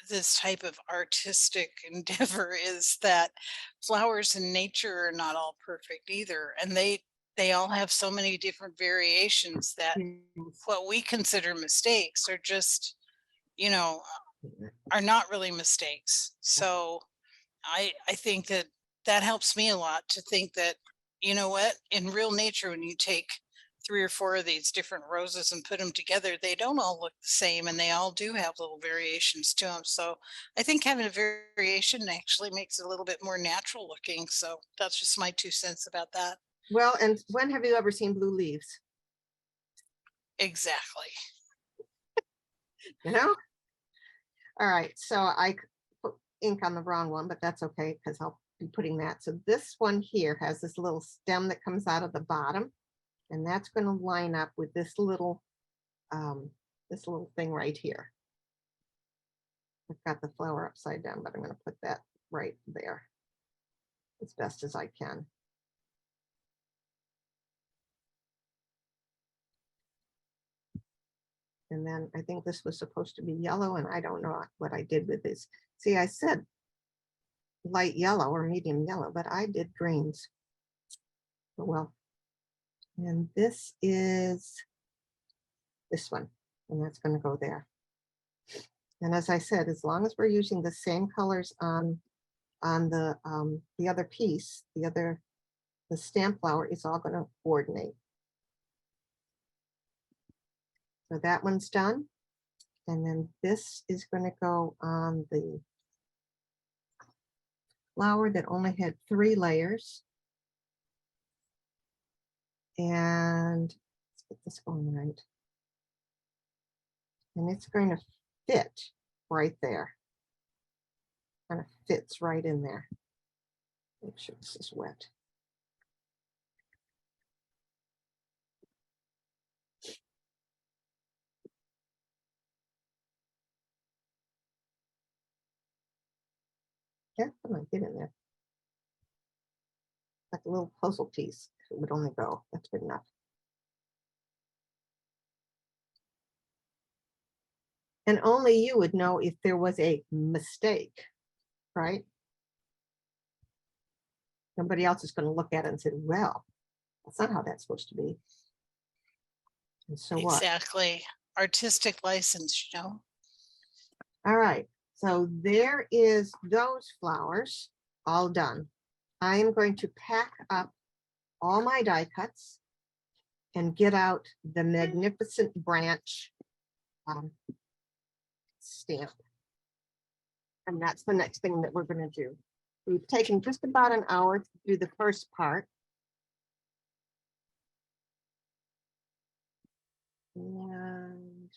this type of artistic endeavor is that flowers in nature are not all perfect either. And they all have so many different variations that what we consider mistakes are just, are not really mistakes. So I think that helps me a lot to think that, you know what, in real nature, when you take 3 or 4 of these different roses and put them together, they don't all look the same and they all do have little variations to them. So I think having a variation actually makes it a little bit more natural looking. So that's just my 2 cents about that. Well, and when have you ever seen blue leaves? Exactly. You know? All right, so I put ink on the wrong one, but that's okay because I'll be putting that. So this one here has this little stem that comes out of the bottom, and that's going to line up with this little thing right here. I've got the flower upside down, but I'm going to put that right there as best as I can. And then I think this was supposed to be yellow, and I don't know what I did with this. See, I said light yellow or medium yellow, but I did greens. Oh, well, and this is this one, and that's going to go there. And as I said, as long as we're using the same colors on the other piece, the stamp flower is all going to coordinate. So that one's done. And then this is going to go on the flower that only had 3 layers. And let's get this going right. And it's going to fit right there. Kind of fits right in there. Make sure this is wet. Yeah, come on, get in there. Like a little puzzle piece. It would only go. That's good enough. And only you would know if there was a mistake, right? Nobody else is going to look at it and say, well, that's not how that's supposed to be. And so what? Exactly. Artistic license, you know. All right. So there is those flowers all done. I am going to pack up all my die cuts and get out the Magnificent Branch stamp. And that's the next thing that we're going to do. We've taken just about an hour to do the first part. And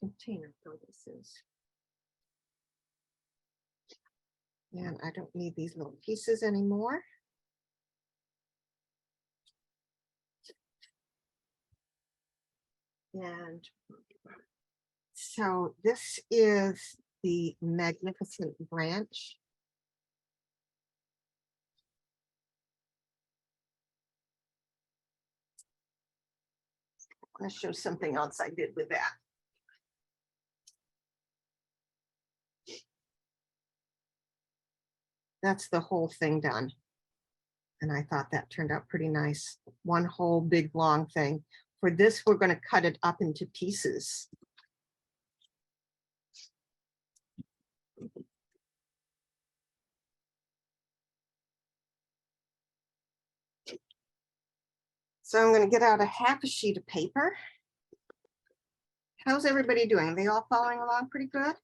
container for this is. And I don't need these little pieces anymore. And so this is the Magnificent Branch. I'm going to show something else I did with that. That's the whole thing done. And I thought that turned out pretty nice. One whole big long thing. For this, we're going to cut it up into pieces. So I'm going to get out a half a sheet of paper. How's everybody doing? Are they all following along pretty good?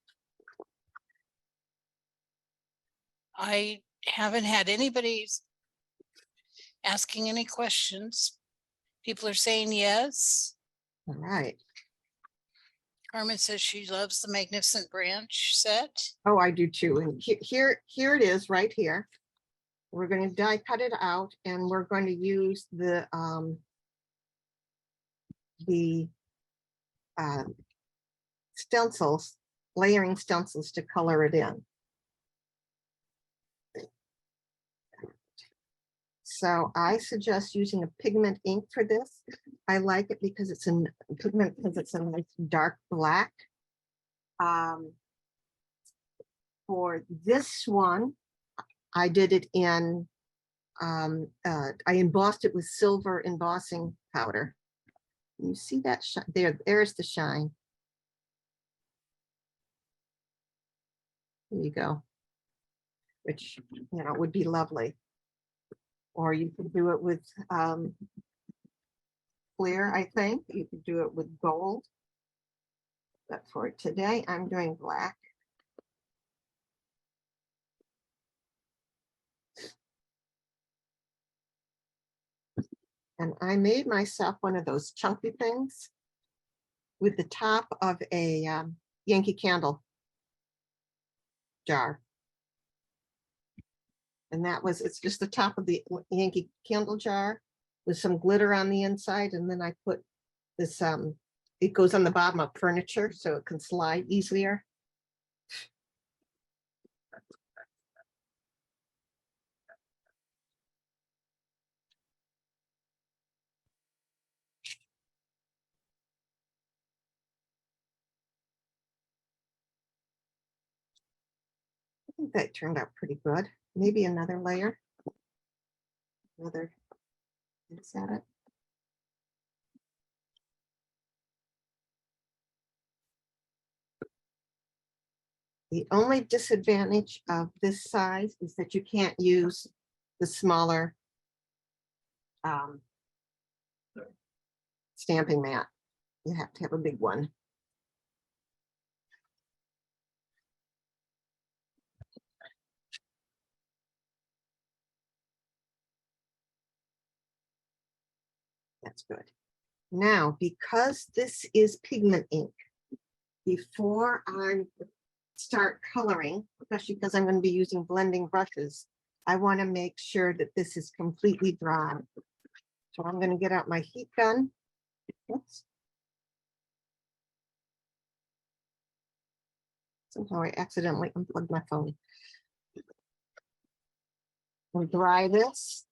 I haven't had anybody asking any questions. People are saying yes. All right. Carmen says she loves the Magnificent Branch set. Oh, I do too. And here it is right here. We're going to die cut it out, and we're going to use the stencils, layering stencils to color it in. So I suggest using a pigment ink for this. I like it because it's a pigment, because it's a nice dark black. For this one, I did it in, I embossed it with silver embossing powder. You see that there? There's the shine. There you go. Which, you know, would be lovely. or you could do it with clear, I think. You could do it with gold. But for today, I'm doing black. And I made myself one of those chunky things with the top of a Yankee Candle jar. And that was, it's just the top of the Yankee Candle jar with some glitter on the inside. And then I put this, it goes on the bottom of furniture so it can slide easier. I think that turned out pretty good. Maybe another layer. Another, is that it? The only disadvantage of this size is that you can't use the smaller stamping mat. You have to have a big one. That's good. Now, because this is pigment ink, before I start coloring, especially because I'm going to be using blending brushes, I want to make sure that this is completely dry. So I'm going to get out my heat gun. Oops. Somehow I accidentally unplugged my phone. We'll dry this.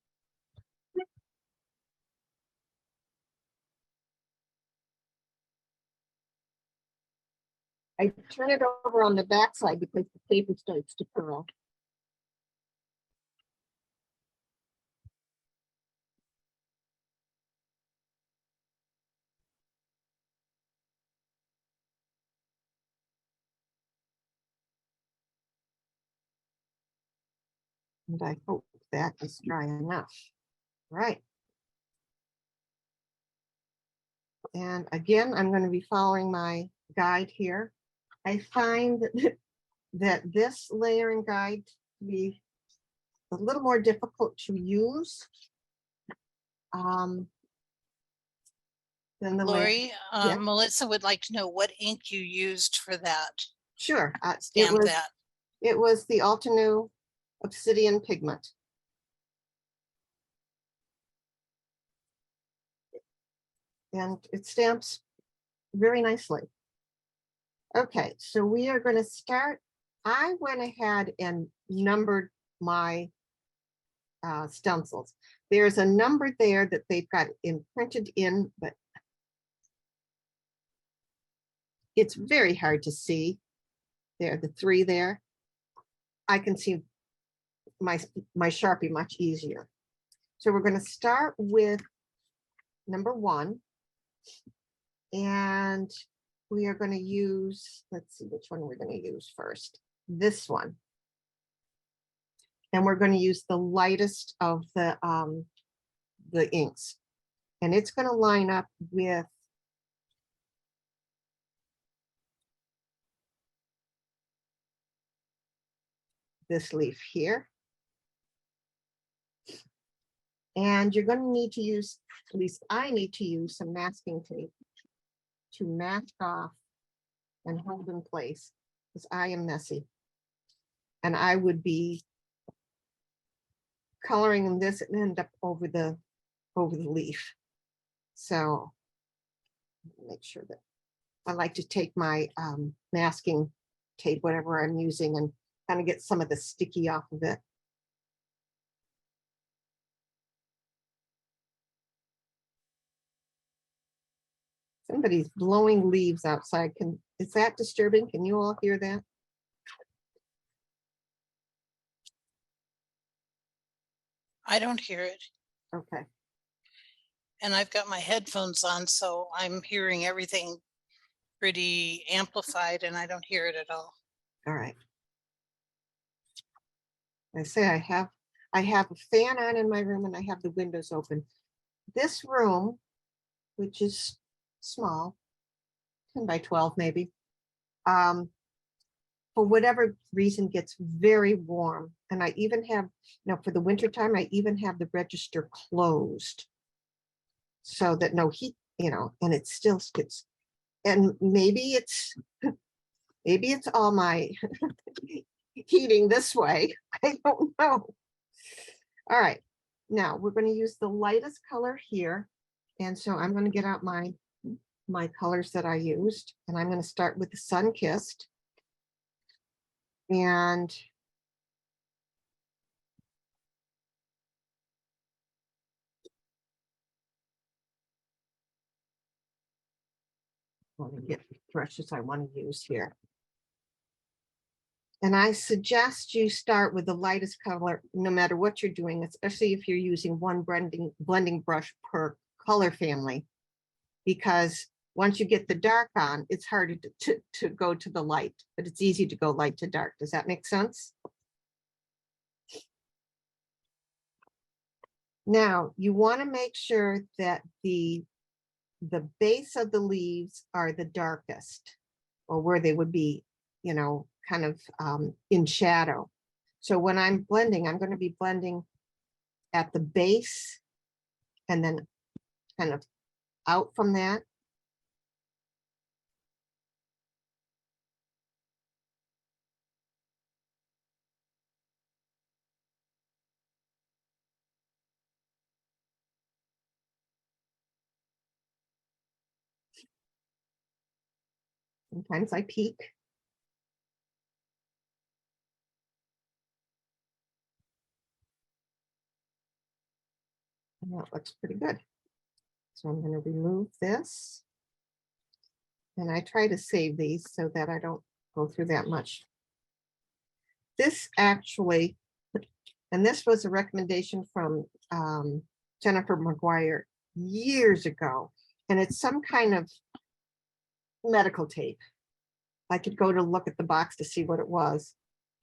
I turn it over on the back side because the paper starts to curl. And I hope that is dry enough. Right. And again, I'm going to be following my guide here. I find that this layering guide to be a little more difficult to use than the layer. Lori, Yeah. Melissa would like to know what ink you used for that. Sure. Stamp that. It was the Altenew Obsidian Pigment. And it stamps very nicely. Okay, so we are going to start. I went ahead and numbered my stencils. There's a number there that they've got imprinted in, but it's very hard to see. There, the 3 there. I can see my Sharpie much easier. So we're going to start with number 1. And we are going to use, let's see which one we're going to use first. This one. And we're going to use the lightest of the inks. And it's going to line up with this leaf here. And you're going to need to use, at least I need to use some masking tape to mask off and hold in place because I am messy. And I would be coloring this and end up over the leaf. So make sure that I like to take my masking tape, whatever I'm using, and kind of get some of the sticky off of it. Somebody's blowing leaves outside. Is that disturbing? Can you all hear that? I don't hear it. Okay. And I've got my headphones on, so I'm hearing everything pretty amplified and I don't hear it at all. All right. I say I have I have a fan on in my room and I have the windows open. This room, which is small, 10 by 12 maybe, for whatever reason gets very warm. And I even have, for the winter time, I even have the register closed so that no heat, and it still gets, and maybe it's all my heating this way. I don't know. All right, now we're going to use the lightest color here. And so I'm going to get out my colors that I used, and I'm going to start with the Sun Kissed. And let me get the brushes I want to use here. And I suggest you start with the lightest color, no matter what you're doing, especially if you're using one blending brush per color family, because once you get the dark on, it's harder to go to the light, but it's easy to go light to dark. Does that make sense? Now, you want to make sure that the base of the leaves are the darkest, or where they would be, kind of in shadow. So when I'm blending, I'm going to be blending at the base and then kind of out from that. Sometimes I peek. And that looks pretty good. So I'm going to remove this. And I try to save these so that I don't go through that much. This actually, and this was a recommendation from Jennifer McGuire years ago. And it's some kind of medical tape. I could go to look at the box to see what it was.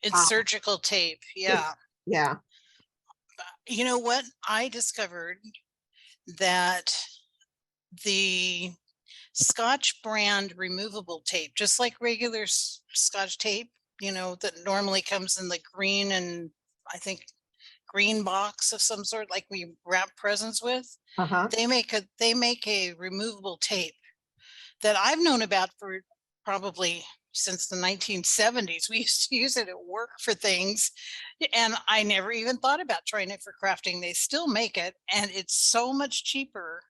It's surgical tape. Yeah. Yeah. You know what? I discovered that the Scotch brand removable tape, just like regular Scotch tape, that normally comes in the green and I think green box of some sort, like we wrap presents with. They make a removable tape that I've known about for probably since the 1970s. We used to use it at work for things, and I never even thought about trying it for crafting. They still make it, and it's so much cheaper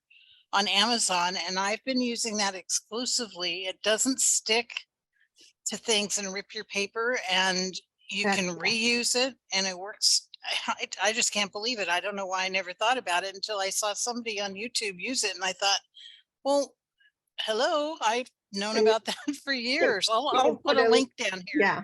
on Amazon, and I've been using that exclusively. It doesn't stick to things and rip your paper, and you can reuse it, and it works. I just can't believe it. I don't know why I never thought about it until I saw somebody on YouTube use it, and I thought, well, hello, I've known about that for years. I'll put a link down here. Yeah,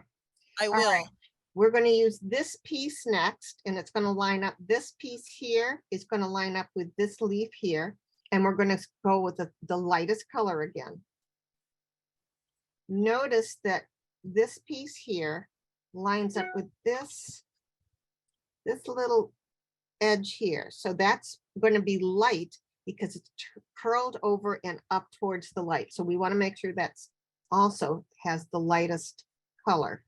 I will. Right. We're going to use this piece next, and it's going to line up. This piece here is going to line up with this leaf here, and we're going to go with the lightest color again. Notice that this piece here lines up with this little edge here. So that's going to be light because it's curled over and up towards the light. So we want to make sure that's also has the lightest color.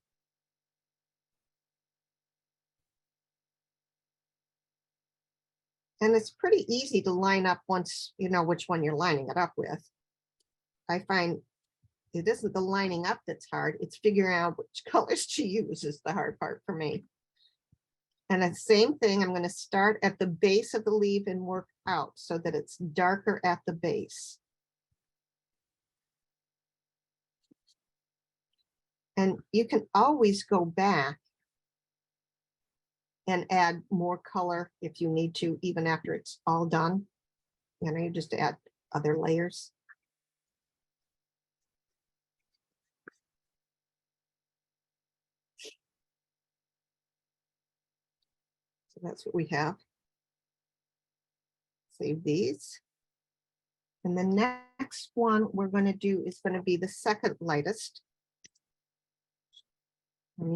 And it's pretty easy to line up once you know which one you're lining it up with. I find it isn't the lining up that's hard, it's figuring out which colors to use is the hard part for me. And the same thing, I'm going to start at the base of the leaf and work out so that it's darker at the base. And you can always go back and add more color if you need to, even after it's all done. You just add other layers. So that's what we have. Save these. And the next one we're going to do is going to be the second lightest. I'm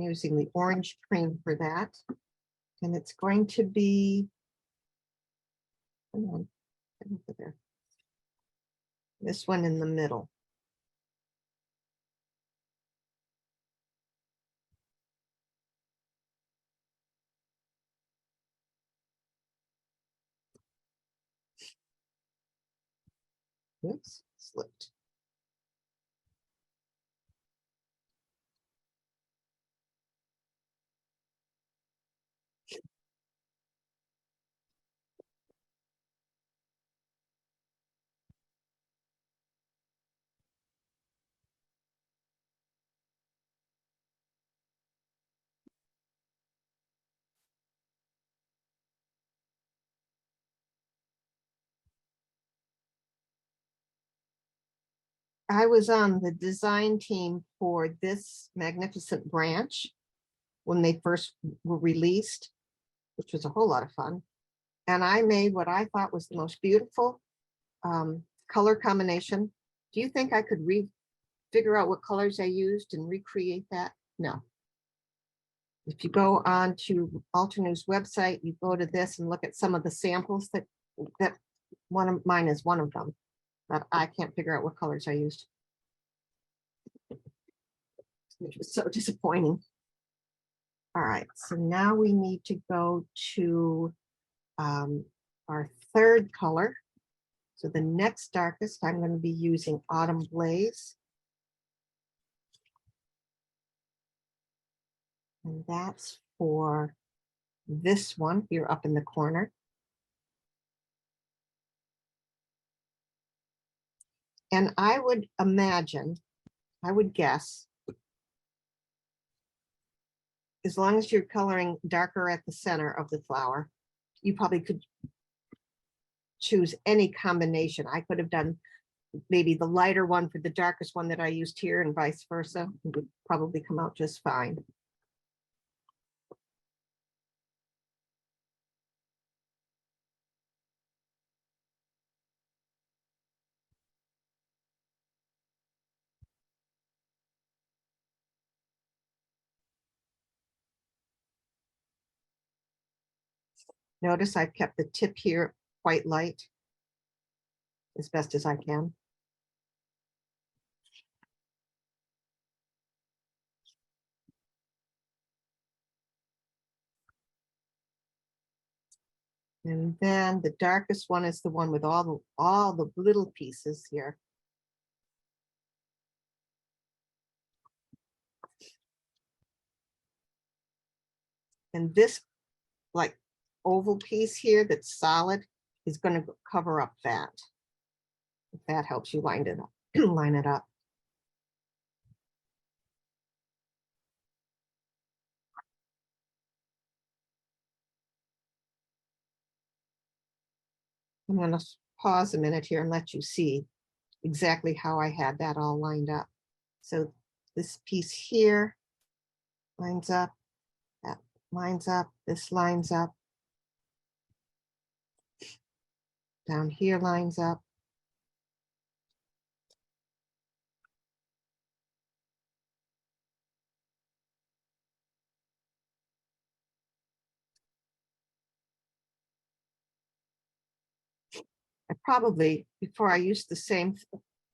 using the orange cream for that. And it's going to be, hang on, get over there. This one in the middle. Oops, slipped. I was on the design team for this magnificent branch when they first were released, which was a whole lot of fun. And I made what I thought was the most beautiful color combination. Do you think I could figure out what colors I used and recreate that? No. If you go on to Altenews website, you go to this and look at some of the samples that one of mine is one of them, but I can't figure out what colors I used. Which was so disappointing. All right, so now we need to go to our third color. So the next darkest, I'm going to be using Autumn Blaze. And that's for this one here up in the corner. And I would imagine, I would guess, as long as you're coloring darker at the center of the flower, you probably could choose any combination. I could have done maybe the lighter one for the darkest one that I used here and vice versa. It would probably come out just fine. Notice I've kept the tip here quite light as best as I can. And then the darkest one is the one with all the little pieces here. And this like oval piece here that's solid is going to cover up that. If that helps you line it up, line it up. I'm going to pause a minute here and let you see exactly how I had that all lined up. So this piece here lines up, that lines up, this lines up, down here lines up. I probably, before I used the same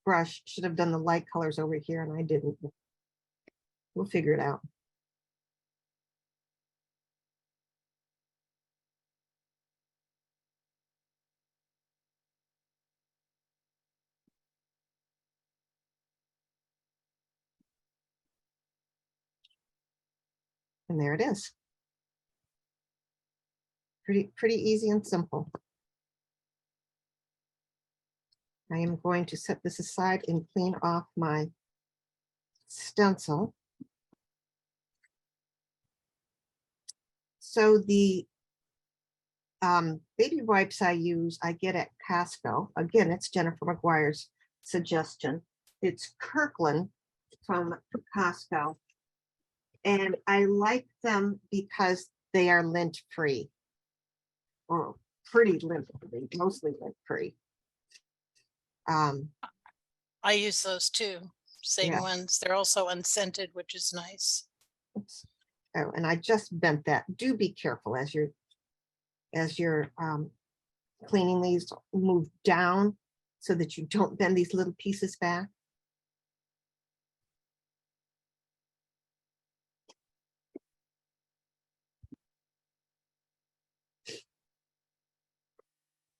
brush, should have done the light colors over here and I didn't. We'll figure it out. And there it is. Pretty easy and simple. I am going to set this aside and clean off my stencil. So the baby wipes I use, I get at Costco. Again, it's Jennifer McGuire's suggestion. It's Kirkland from Costco. And I like them because they are lint free. Or pretty lint free, mostly lint free. I use those too. Same Yeah. ones. They're also unscented, which is nice. Oops. Oh, and I just bent that. Do be careful as you're cleaning these, move down so that you don't bend these little pieces back.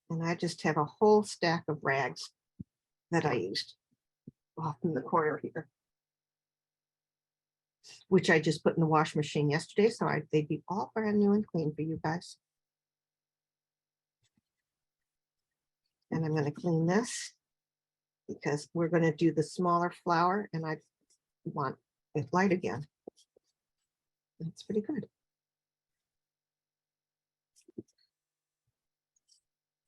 And I just have a whole stack of rags that I used off in the corner here, which I just put in the wash machine yesterday. So they'd be all brand new and clean for you guys. And I'm going to clean this because we're going to do the smaller flower and I want it light again. That's pretty good.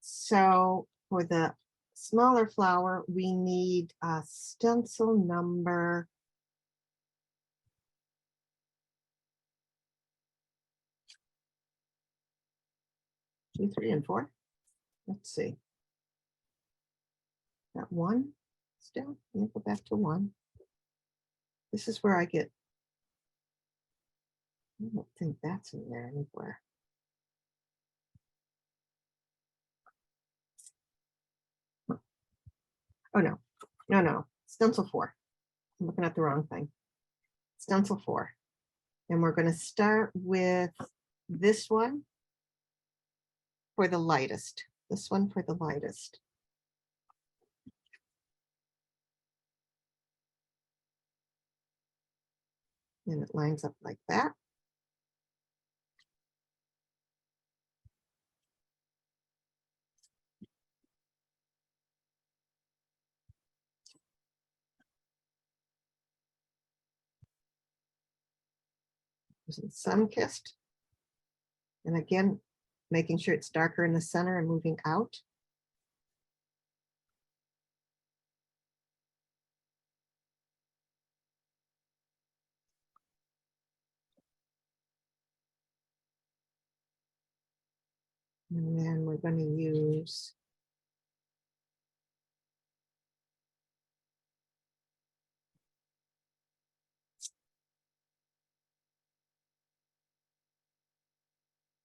So for the smaller flower, we need a stencil number 2, 3, and 4. Let's see. That 1 still. Let me go back to 1. This is where I get. I don't think that's in there anywhere. Oh no, no. Stencil 4. I'm looking at the wrong thing. Stencil 4. And we're going to start with this one for the lightest. This one for the lightest. And it lines up like that. Using Sunkissed. And again, making sure it's darker in the center and moving out. And then we're going to use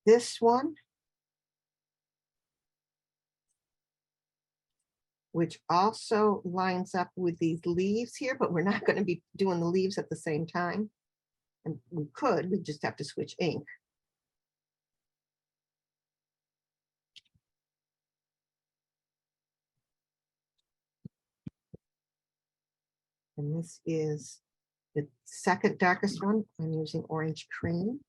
this one, which also lines up with these leaves here, but we're not going to be doing the leaves at the same time. And we just have to switch ink. And this is the second darkest one. I'm using Orange Cream.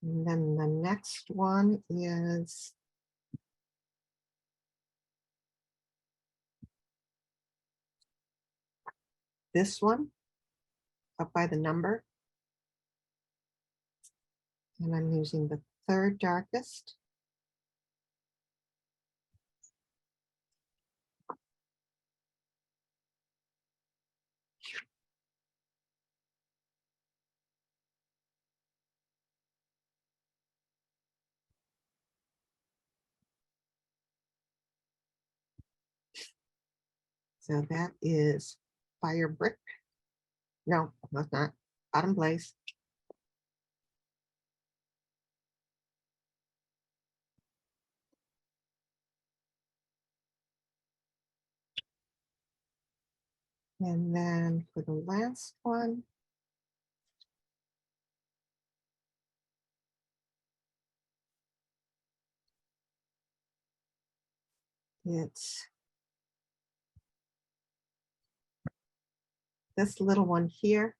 And then the next one is this one up by the number. And I'm using the third darkest. So that is Fire Brick. No, that's not. Autumn Blaze. And then for the last one, it's this little one here.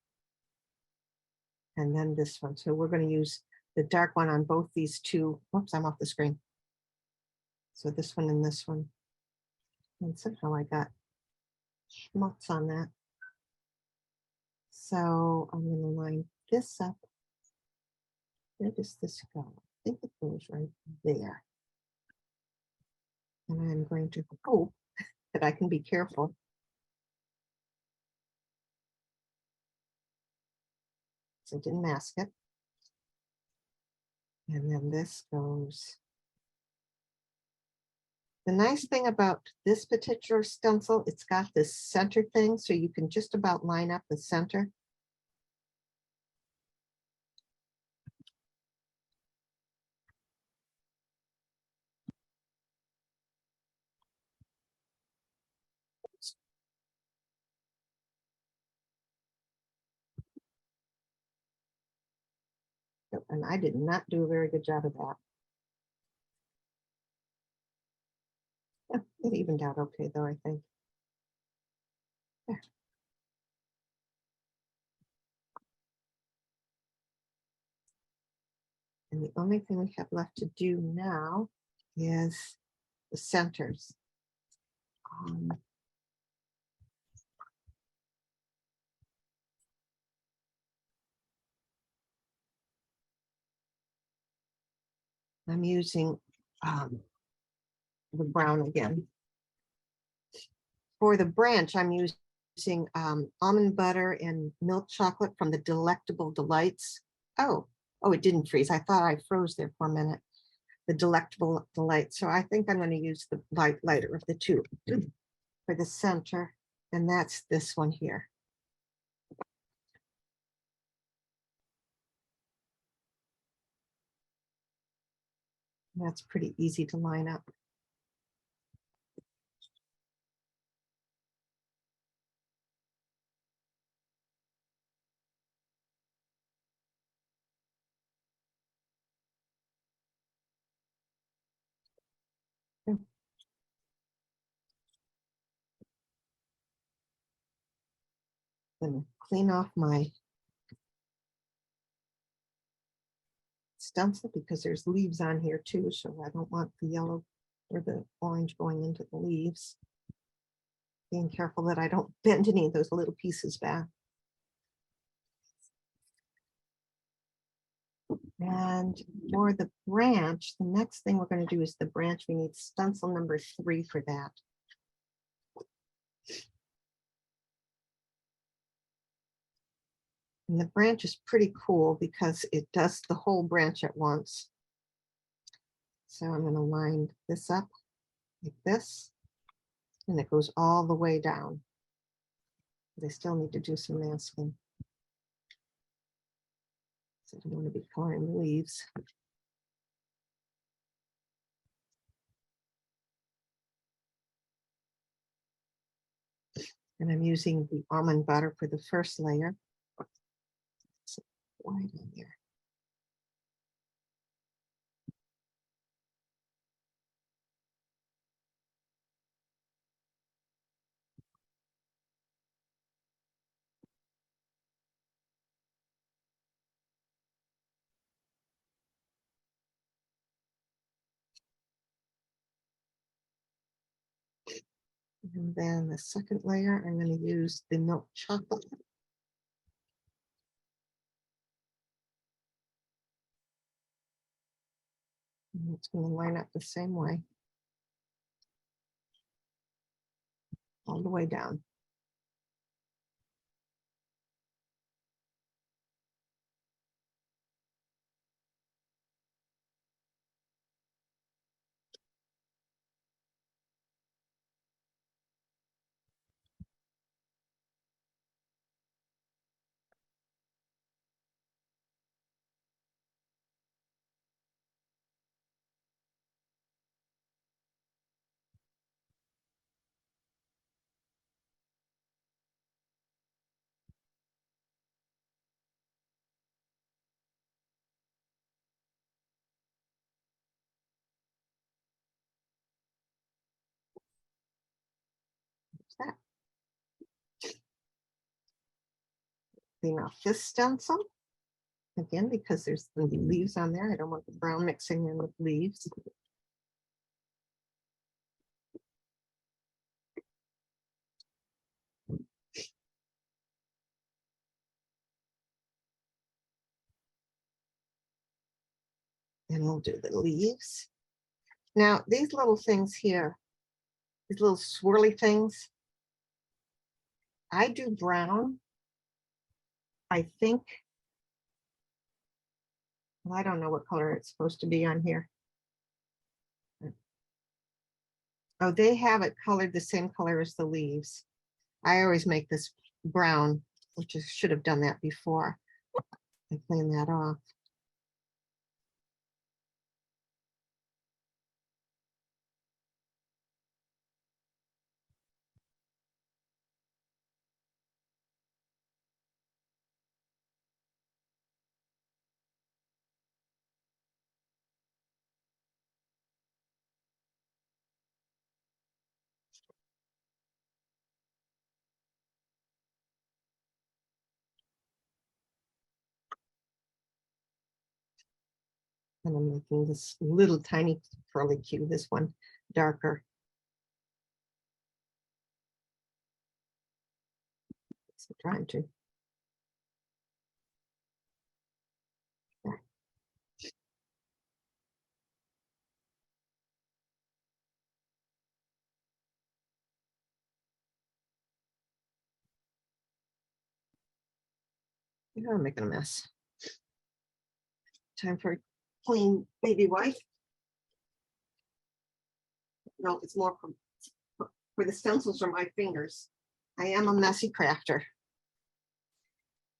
And then this one. So we're going to use the dark one on both these two. Whoops, I'm off the screen. So this one and this one. And somehow I got schmutz on that. So I'm going to line this up. Where does this go? I think it goes right there. And I'm going to hope that I can be careful. So it didn't mask it. And then this goes The nice thing about this particular stencil, it's got this center thing, so you can just about line up the center. And I did not do a very good job of that. Yeah, it evened out okay though, I think. There. And the only thing we have left to do now is the centers. I'm using the brown again. For the branch, I'm using almond butter and milk chocolate from the Delectable Delights. Oh, it didn't freeze. I thought I froze there for a minute. The Delectable Delights. So I think I'm going to use the lighter of the two for the center. And that's this one here. That's pretty easy to line up. Then clean off my stencil because there's leaves on here too, so I don't want the yellow or the orange going into the leaves. Being careful that I don't bend any of those little pieces back. And for the branch, the next thing we're going to do is the branch. We need stencil number 3 for that. And the branch is pretty cool because it does the whole branch at once. So I'm going to line this up like this, and it goes all the way down. But I still need to do some masking. So I don't want to be coloring the leaves. And I'm using the almond butter for the first layer. It's white in there. And then the second layer, I'm going to use the milk chocolate. And it's going to line up the same way. All the way down. That. Clean off this stencil. Again, because there's going to be leaves on there. I don't want the brown mixing in with leaves. And we'll do the leaves. Now, these little things here, these little swirly things, I do brown. I think, well, I don't know what color it's supposed to be on here. Oh, they have it colored the same color as the leaves. I always make this brown, which I should have done that before. I clean that off. And I'm making this little tiny curly Q, this one darker. So trying to. Yeah. Yeah, I'm making a mess. Time for a clean baby wipe. No, it's more for the stencils or my fingers. I am a messy crafter.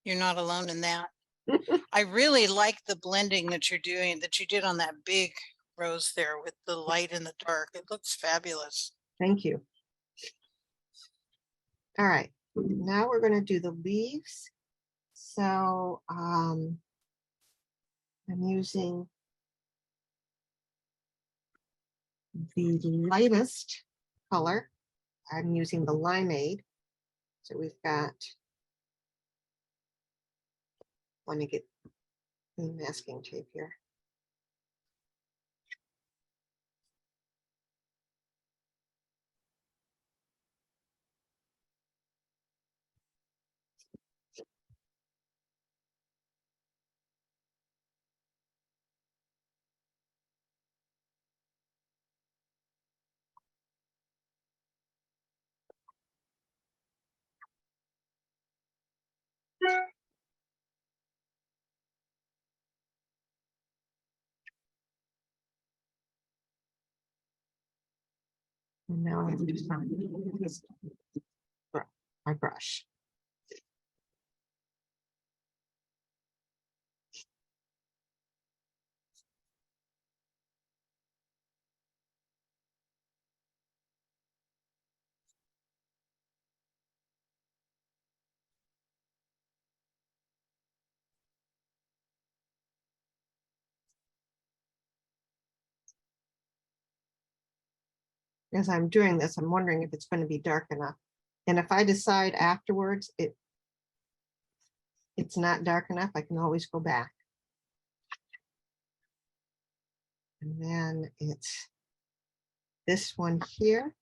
You're not alone in that. I really like the blending that you're doing, that you did on that big rose there with the light and the dark. It looks fabulous. Thank you. All right, now we're going to do the leaves. So I'm using the lightest color. I'm using the limeade. So we've got, let me get the masking tape here. And now I have to do my brush. As I'm doing this, I'm wondering if it's going to be dark enough. And if I decide afterwards it's not dark enough, I can always go back. And then it's this one here.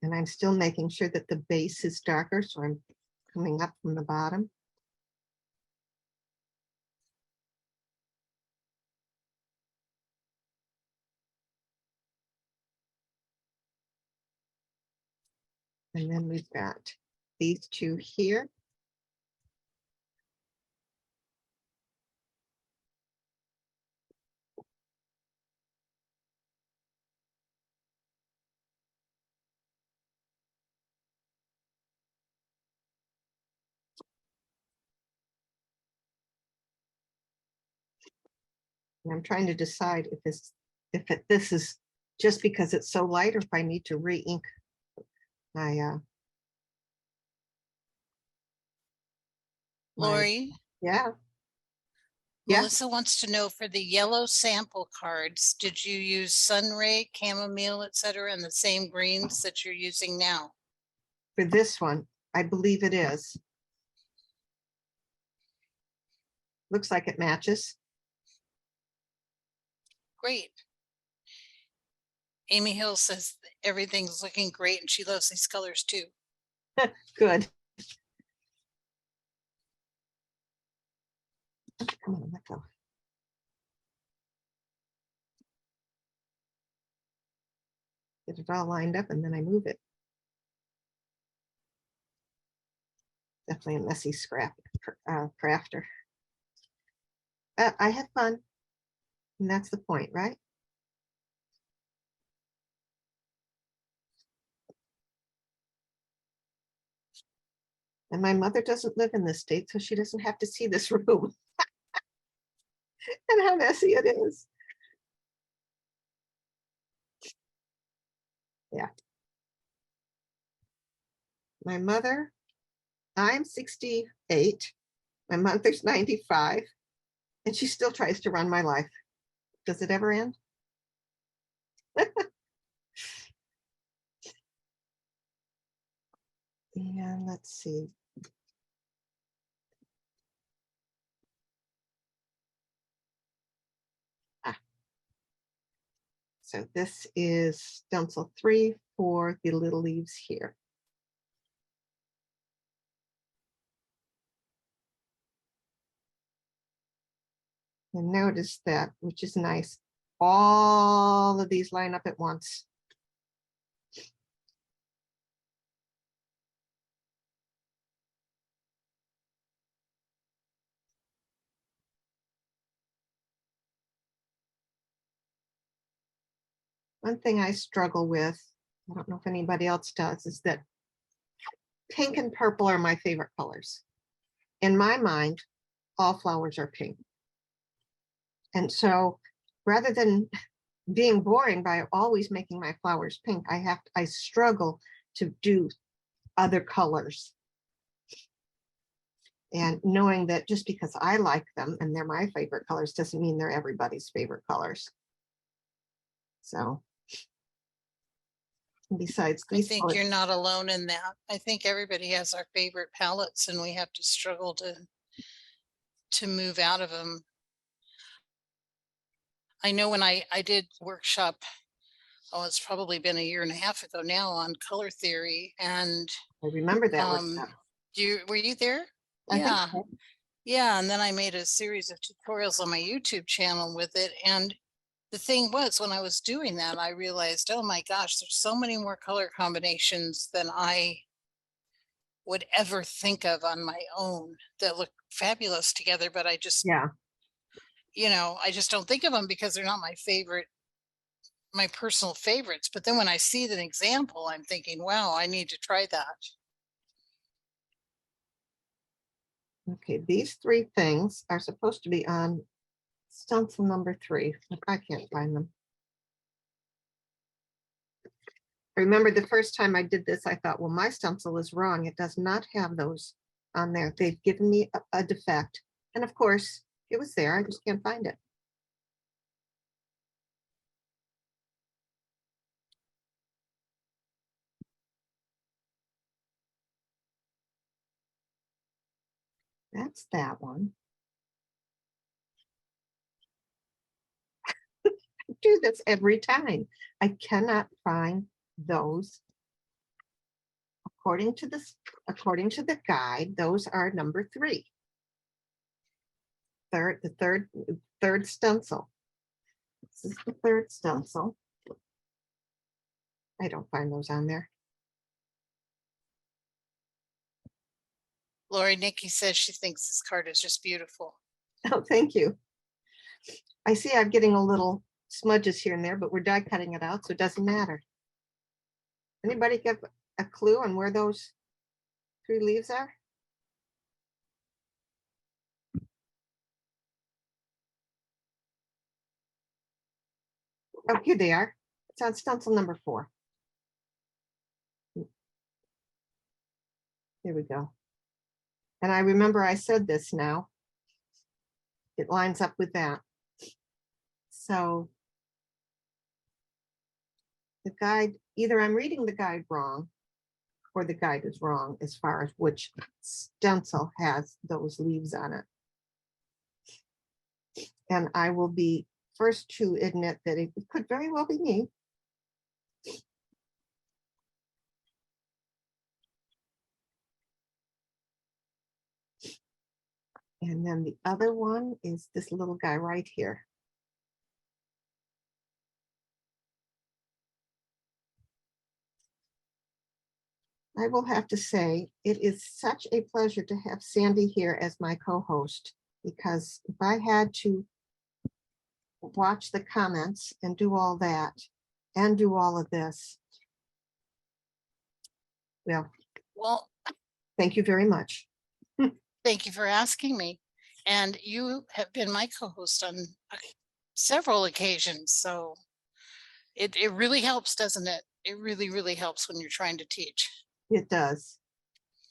And I'm still making sure that the base is darker, so I'm coming up from the bottom. And then we've got these two here. And I'm trying to decide if this is just because it's so light, or if I need to re-ink my Lori, yeah. Yeah, Melissa wants to know, for the yellow sample cards, did you use Sunray, chamomile, etc., and the same greens that you're using now? for this one, I believe it is. Looks like it matches. Great. Amy Hill says everything's looking great and she loves these colors too. Good. Come on, let go. Get it all lined up and then I move it. Definitely a messy scrap crafter. I have fun, and that's the point, right? And my mother doesn't live in this state, so she doesn't have to see this room and how messy it is. Yeah. My mother, I'm 68. My mother's 95, and she still tries to run my life. Does it ever end? And let's see. So this is stencil 3 for the little leaves here. And notice that, which is nice, all of these line up at once. One thing I struggle with, I don't know if anybody else does, is that pink and purple are my favorite colors. In my mind, all flowers are pink. And so rather than being boring by always making my flowers pink, I struggle to do other colors. And knowing that just because I like them and they're my favorite colors doesn't mean they're everybody's favorite colors. So besides I these think colors, you're not alone in that. I think everybody has our favorite palettes and we have to struggle to move out of them. I know when I did workshop, oh, it's probably been a year and a half ago now on color theory, and I remember that were you there? I think Yeah. so. Yeah, and then I made a series of tutorials on my YouTube channel with it. And the thing was, when I was doing that, I realized, oh my gosh, there's so many more color combinations than I would ever think of on my own that look fabulous together. But I just, Yeah, I just don't think of them because they're not my favorite, my personal favorites. But then when I see the example, I'm thinking, wow, I need to try that. okay, these 3 things are supposed to be on stencil number 3, but I can't find them. I remember the first time I did this, I thought, well, my stencil is wrong. It does not have those on there. They've given me a defect. And of course, it was there. I just can't find it. That's that one. I do this every time. I cannot find those. According to the guide, those are number 3. The third stencil. This is the 3rd stencil. I don't find those on there. Lori Nikki says she thinks this card is just beautiful. Oh, thank you. I see I'm getting a little smudges here and there, but we're die cutting it out, so it doesn't matter. Anybody give a clue on where those 3 leaves are? Oh, here they are. It's on stencil number 4. Here we go. And I remember I said this now. It lines up with that. So the guide, either I'm reading the guide wrong or the guide is wrong as far as which stencil has those leaves on it. And I will be first to admit that it could very well be me. And then the other one is this little guy right here. I will have to say, it is such a pleasure to have Sandy here as my co-host, because if I had to watch the comments and do all that and do all of this, well, Well, thank you very much. thank you for asking me. And you have been my co-host on several occasions, so it really helps, doesn't it? It really, really helps when you're trying to teach. It does.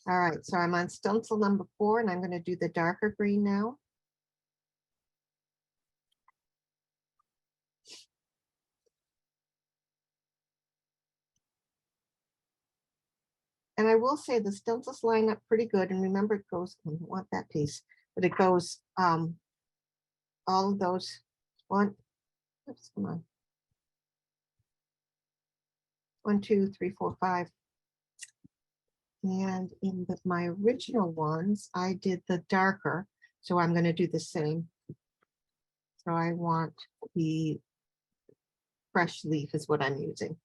All right, so I'm on stencil number 4, and I'm going to do the darker green now. And I will say the stencils line up pretty good. And remember, it goes, I don't want that piece, but it goes all of those one, oops, come on. 1, 2, 3, 4, 5. And in my original ones, I did the darker. So I'm going to do the same. So I want the fresh leaf is what I'm using.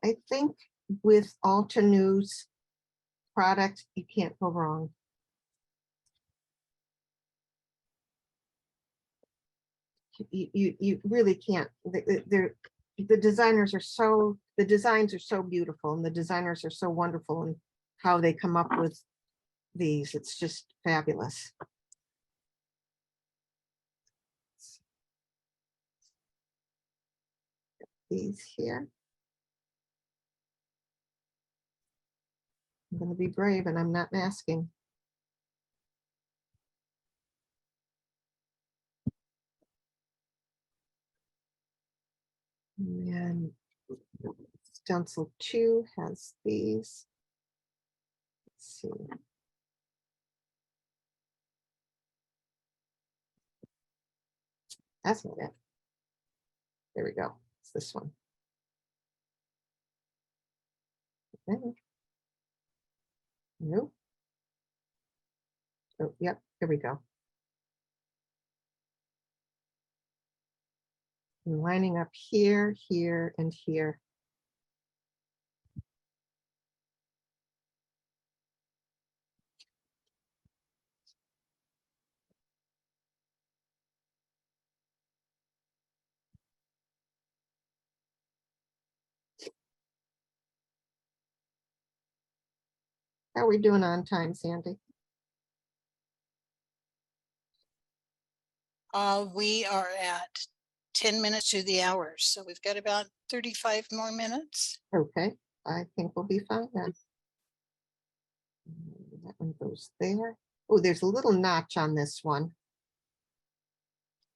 I think with Altenews product, you can't go wrong. You really can't. The designers are so, the designs are so beautiful, and the designers are so wonderful in how they come up with these. It's just fabulous. These here. I'm going to be brave, and I'm not masking. And stencil 2 has these. Let's see. That's not it. There we go. It's this one. Okay. Nope. Oh, yep. Here we go. I'm lining up here, here, and here. How are we doing on time, Sandy? We are at 10 minutes to the hour, so we've got about 35 more minutes. Okay, I think we'll be fine then. That one goes there. Oh, there's a little notch on this one.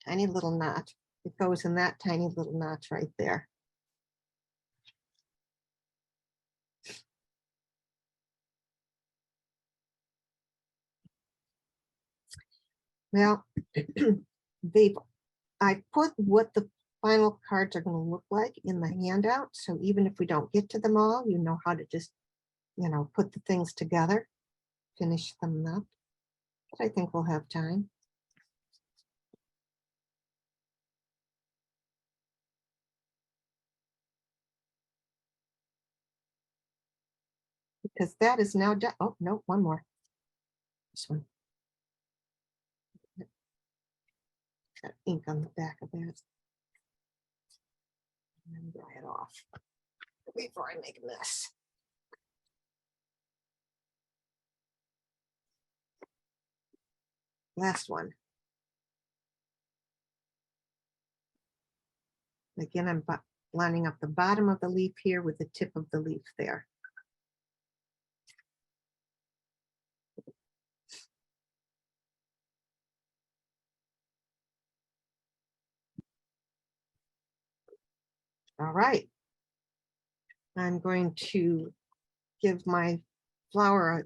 Tiny little notch. It goes in that tiny little notch right there. Well, I put what the final cards are going to look like in the handout. So even if we don't get to them all, you know how to just, put the things together, finish them up. But I think we'll have time. Because that is now done. Oh, no, one more. This one. Got ink on the back of that. And dry it off before I make a mess. Last one. Again, I'm lining up the bottom of the leaf here with the tip of the leaf there. All right. I'm going to give my flower a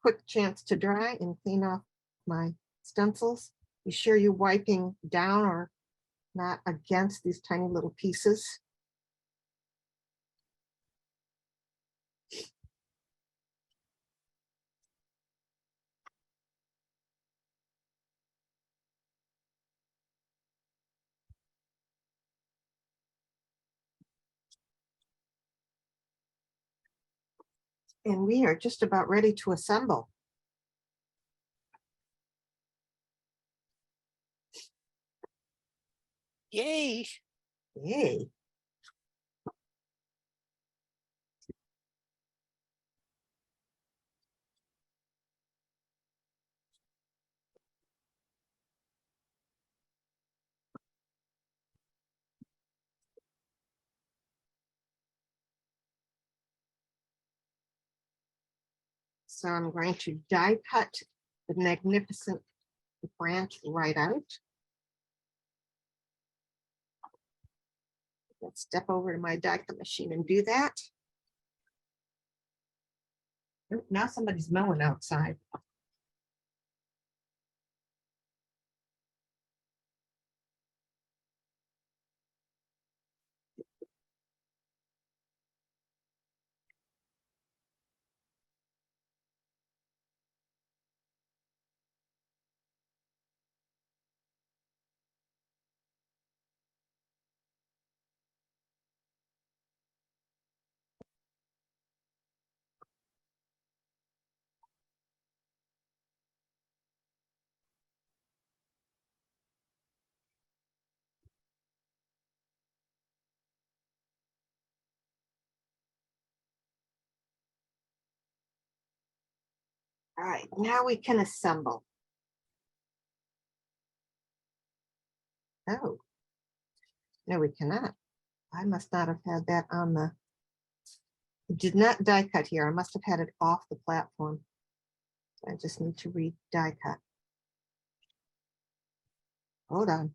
quick chance to dry and clean off my stencils. Be sure you're wiping down or not against these tiny little pieces. And we are just about ready to assemble. Yay. Yay. So I'm going to die cut the magnificent branch right out. Let's step over to my die cut machine and do that. Oh, now somebody's mowing outside. All right, now we can assemble. Oh, no, we cannot. I must not have had that on the, it did not die cut here. I must have had it off the platform. I just need to re-die cut. Hold on.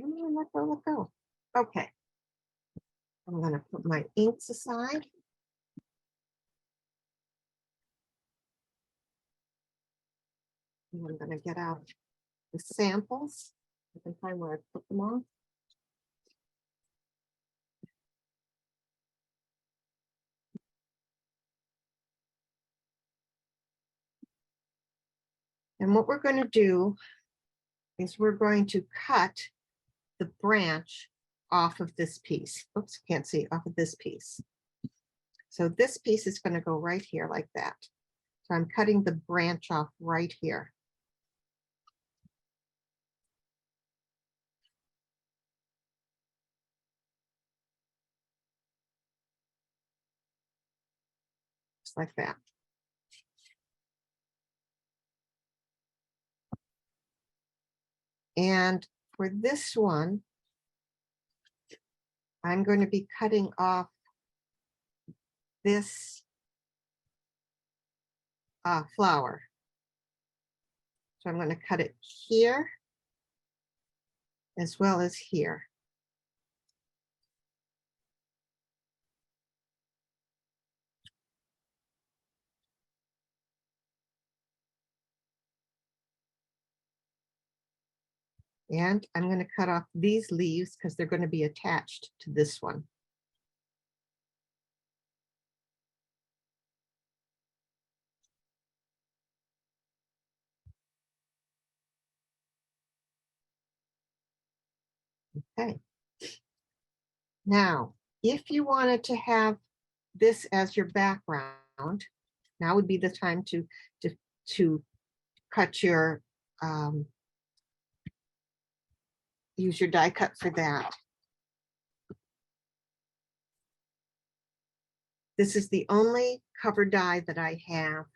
Let go, let go. Okay. I'm going to put my inks aside. And I'm going to get out the samples. I can find where I put them all. And what we're going to do is we're going to cut the branch off of this piece. Oops, can't see, off of this piece. So this piece is going to go right here like that. So I'm cutting the branch off right here. Just like that. And for this one, I'm going to be cutting off this flower. So I'm going to cut it here as well as here. And I'm going to cut off these leaves because they're going to be attached to this one. Okay. Now, if you wanted to have this as your background, now would be the time to cut your use your die cut for that. This is the only cover die that I have.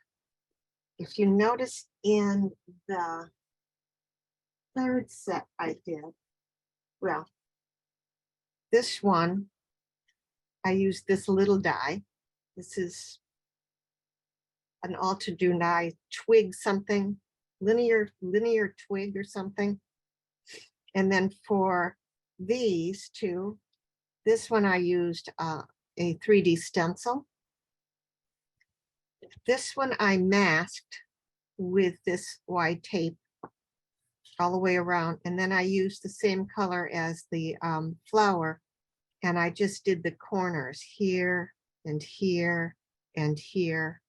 If you notice in the third set I did, well, this one, I use this little die. This is an Altadunai twig something, linear twig or something. And then for these two, this one I used a 3D stencil. This one I masked with this wide tape all the way around. And then I used the same color as the flower. And I just did the corners here and here and here.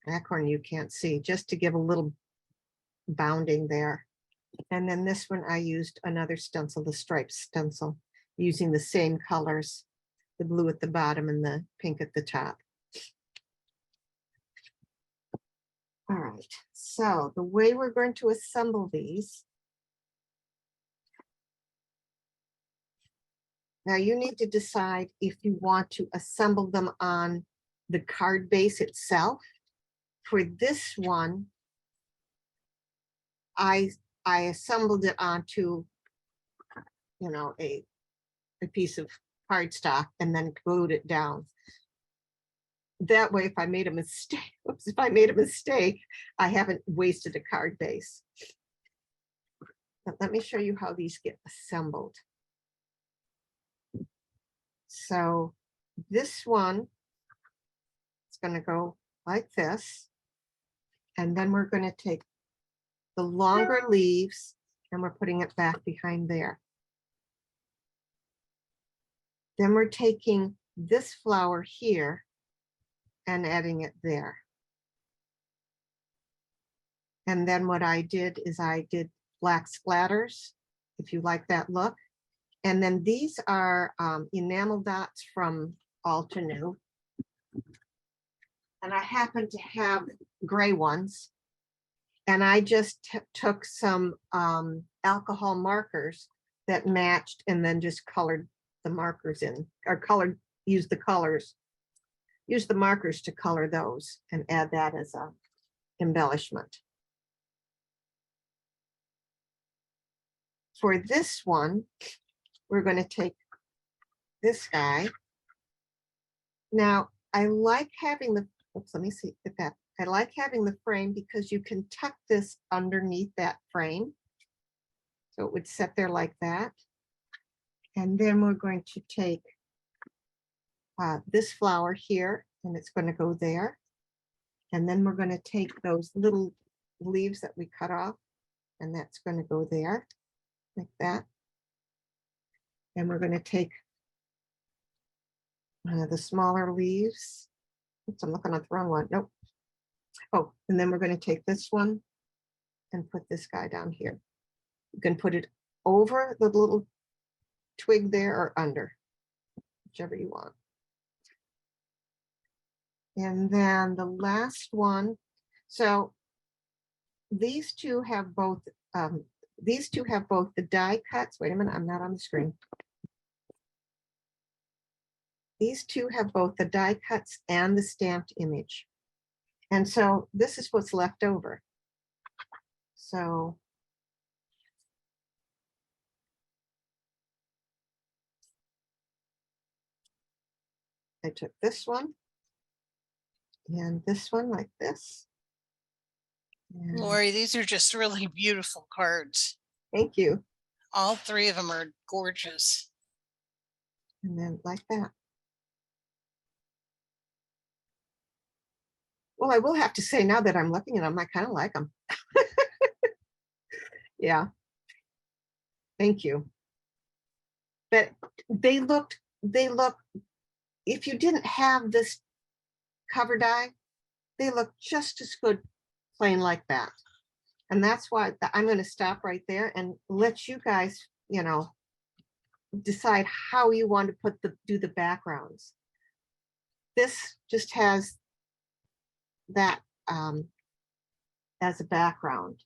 That corner you can't see, just to give a little bounding there. And then this one I used another stencil, the striped stencil, using the same colors, the blue at the bottom and the pink at the top. All right, so the way we're going to assemble these. Now you need to decide if you want to assemble them on the card base itself. For this one, I assembled it onto, you know, a piece of cardstock and then glued it down. That way, if I made a mistake, I haven't wasted a card base. But let me show you how these get assembled. So this one is going to go like this. And then we're going to take the longer leaves and we're putting it back behind there. Then we're taking this flower here and adding it there. And then what I did is I did black splatters, if you like that look. And then these are enamel dots from Altenew. And I happen to have gray ones. And I just took some alcohol markers that matched and then just colored the markers in, or use the markers to color those and add that as a embellishment. For this one, we're going to take this guy. Now, I like having the, oops, let me see, get that. I like having the frame because you can tuck this underneath that frame. So it would sit there like that. And then we're going to take this flower here, and it's going to go there. And then we're going to take those little leaves that we cut off, and that's going to go there, like that. And we're going to take the smaller leaves. Oops, I'm looking at the wrong one. Nope. Oh, and then we're going to take this one and put this guy down here. You can put it over the little twig there or under, whichever you want. And then the last one. So these two have both the die cuts. Wait a minute, I'm not on the screen. These two have both the die cuts and the stamped image. And so this is what's left over. So I took this one and this one like this. And Lori, these are just really beautiful cards. thank you. All three of them are gorgeous. And then like that. Well, I will have to say now that I'm looking at them, I kind of like them. Yeah. Thank you. But they look, if you didn't have this cover die, they look just as good plain like that. And that's why I'm going to stop right there and let you guys, you know, decide how you want to do the backgrounds. This just has that as a background.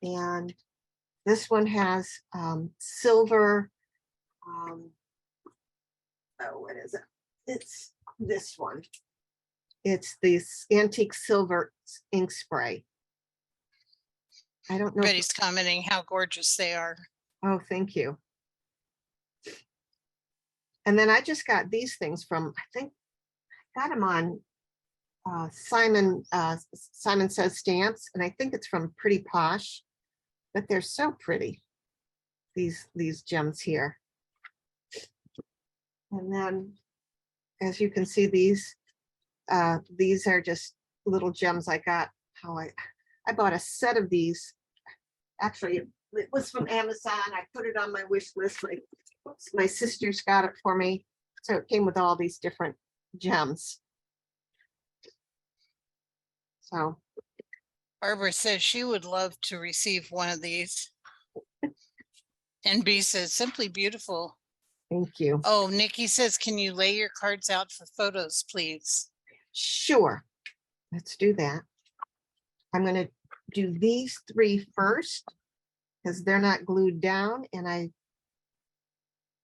And this one has silver, oh, what is it? It's this one. It's this antique silver ink spray. I don't know. Everybody's commenting how gorgeous they are. Oh, thank you. And then I just got these things from, I think, got them on Simon Says Stamps, and I think it's from Pretty Posh, but they're so pretty, these gems here. And then, as you can see, these are just little gems I got. I bought a set of these. Actually, it was from Amazon. I put it on my wish list. My sisters got it for me. So it came with all these different gems. So Barbara says she would love to receive one of these. And B says, simply beautiful. thank you. Oh, Nikki says, can you lay your cards out for photos, please? Sure. Let's do that. I'm going to do these 3 first because they're not glued down, and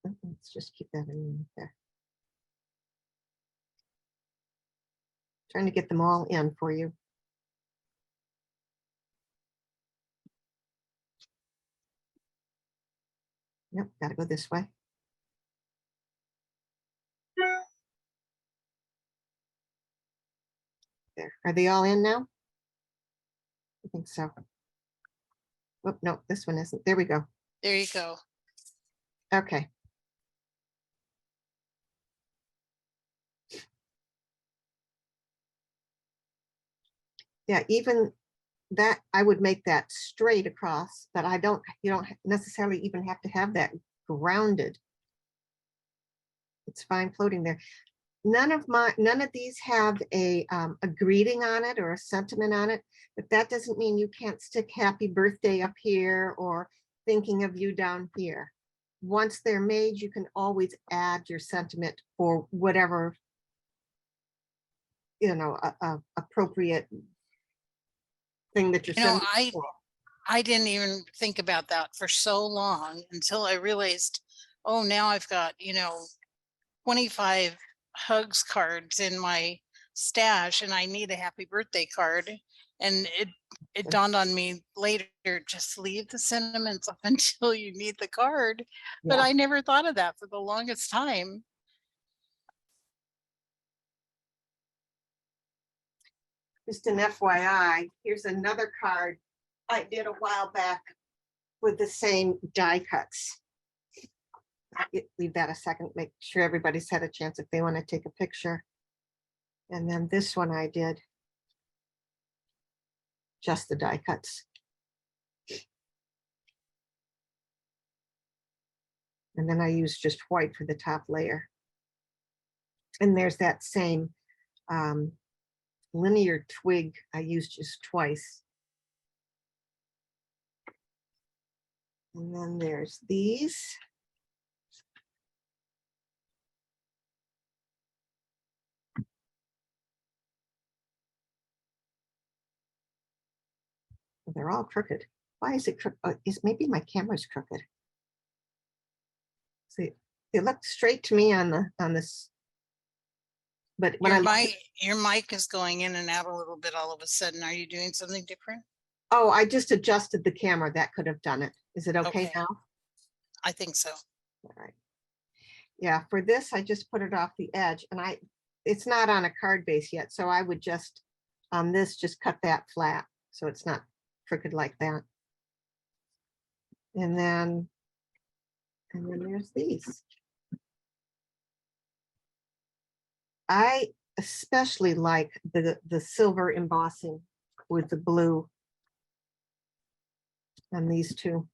let's just keep that in there. Trying to get them all in for you. Yep, gotta go this way. There, are they all in now? I think so. Oh, no, this one isn't. There we go. There you go. Okay. Yeah, even that, I would make that straight across, but you don't necessarily even have to have that grounded. It's fine floating there. None of these have a greeting on it or a sentiment on it, but that doesn't mean you can't stick happy birthday up here or thinking of you down here. Once they're made, you can always add your sentiment for whatever, appropriate thing that you're sending. I didn't even think about that for so long until I realized, oh, now I've got, 25 hugs cards in my stash and I need a happy birthday card. And it dawned on me later, just leave the sentiments up until you need the card. But Yeah. I never thought of that for the longest time. Just an FYI, here's another card I did a while back with the same die cuts. Leave that a second, make sure everybody's had a chance if they want to take a picture. And then this one I did just the die cuts. And then I used just white for the top layer. And there's that same linear twig I used just twice. And then there's these. They're all crooked. Why is it crooked? Maybe my camera's crooked. See, it looked straight to me on this. But when your mic is going in and out a little bit all of a sudden. Are you doing something different? Oh, I just adjusted the camera. That could have done it. Is it okay now? I think so. All right. Yeah, for this, I just put it off the edge, and it's not on a card base yet, so I would just on this just cut that flat so it's not crooked like that. And then there's these. I especially like the silver embossing with the blue on these two.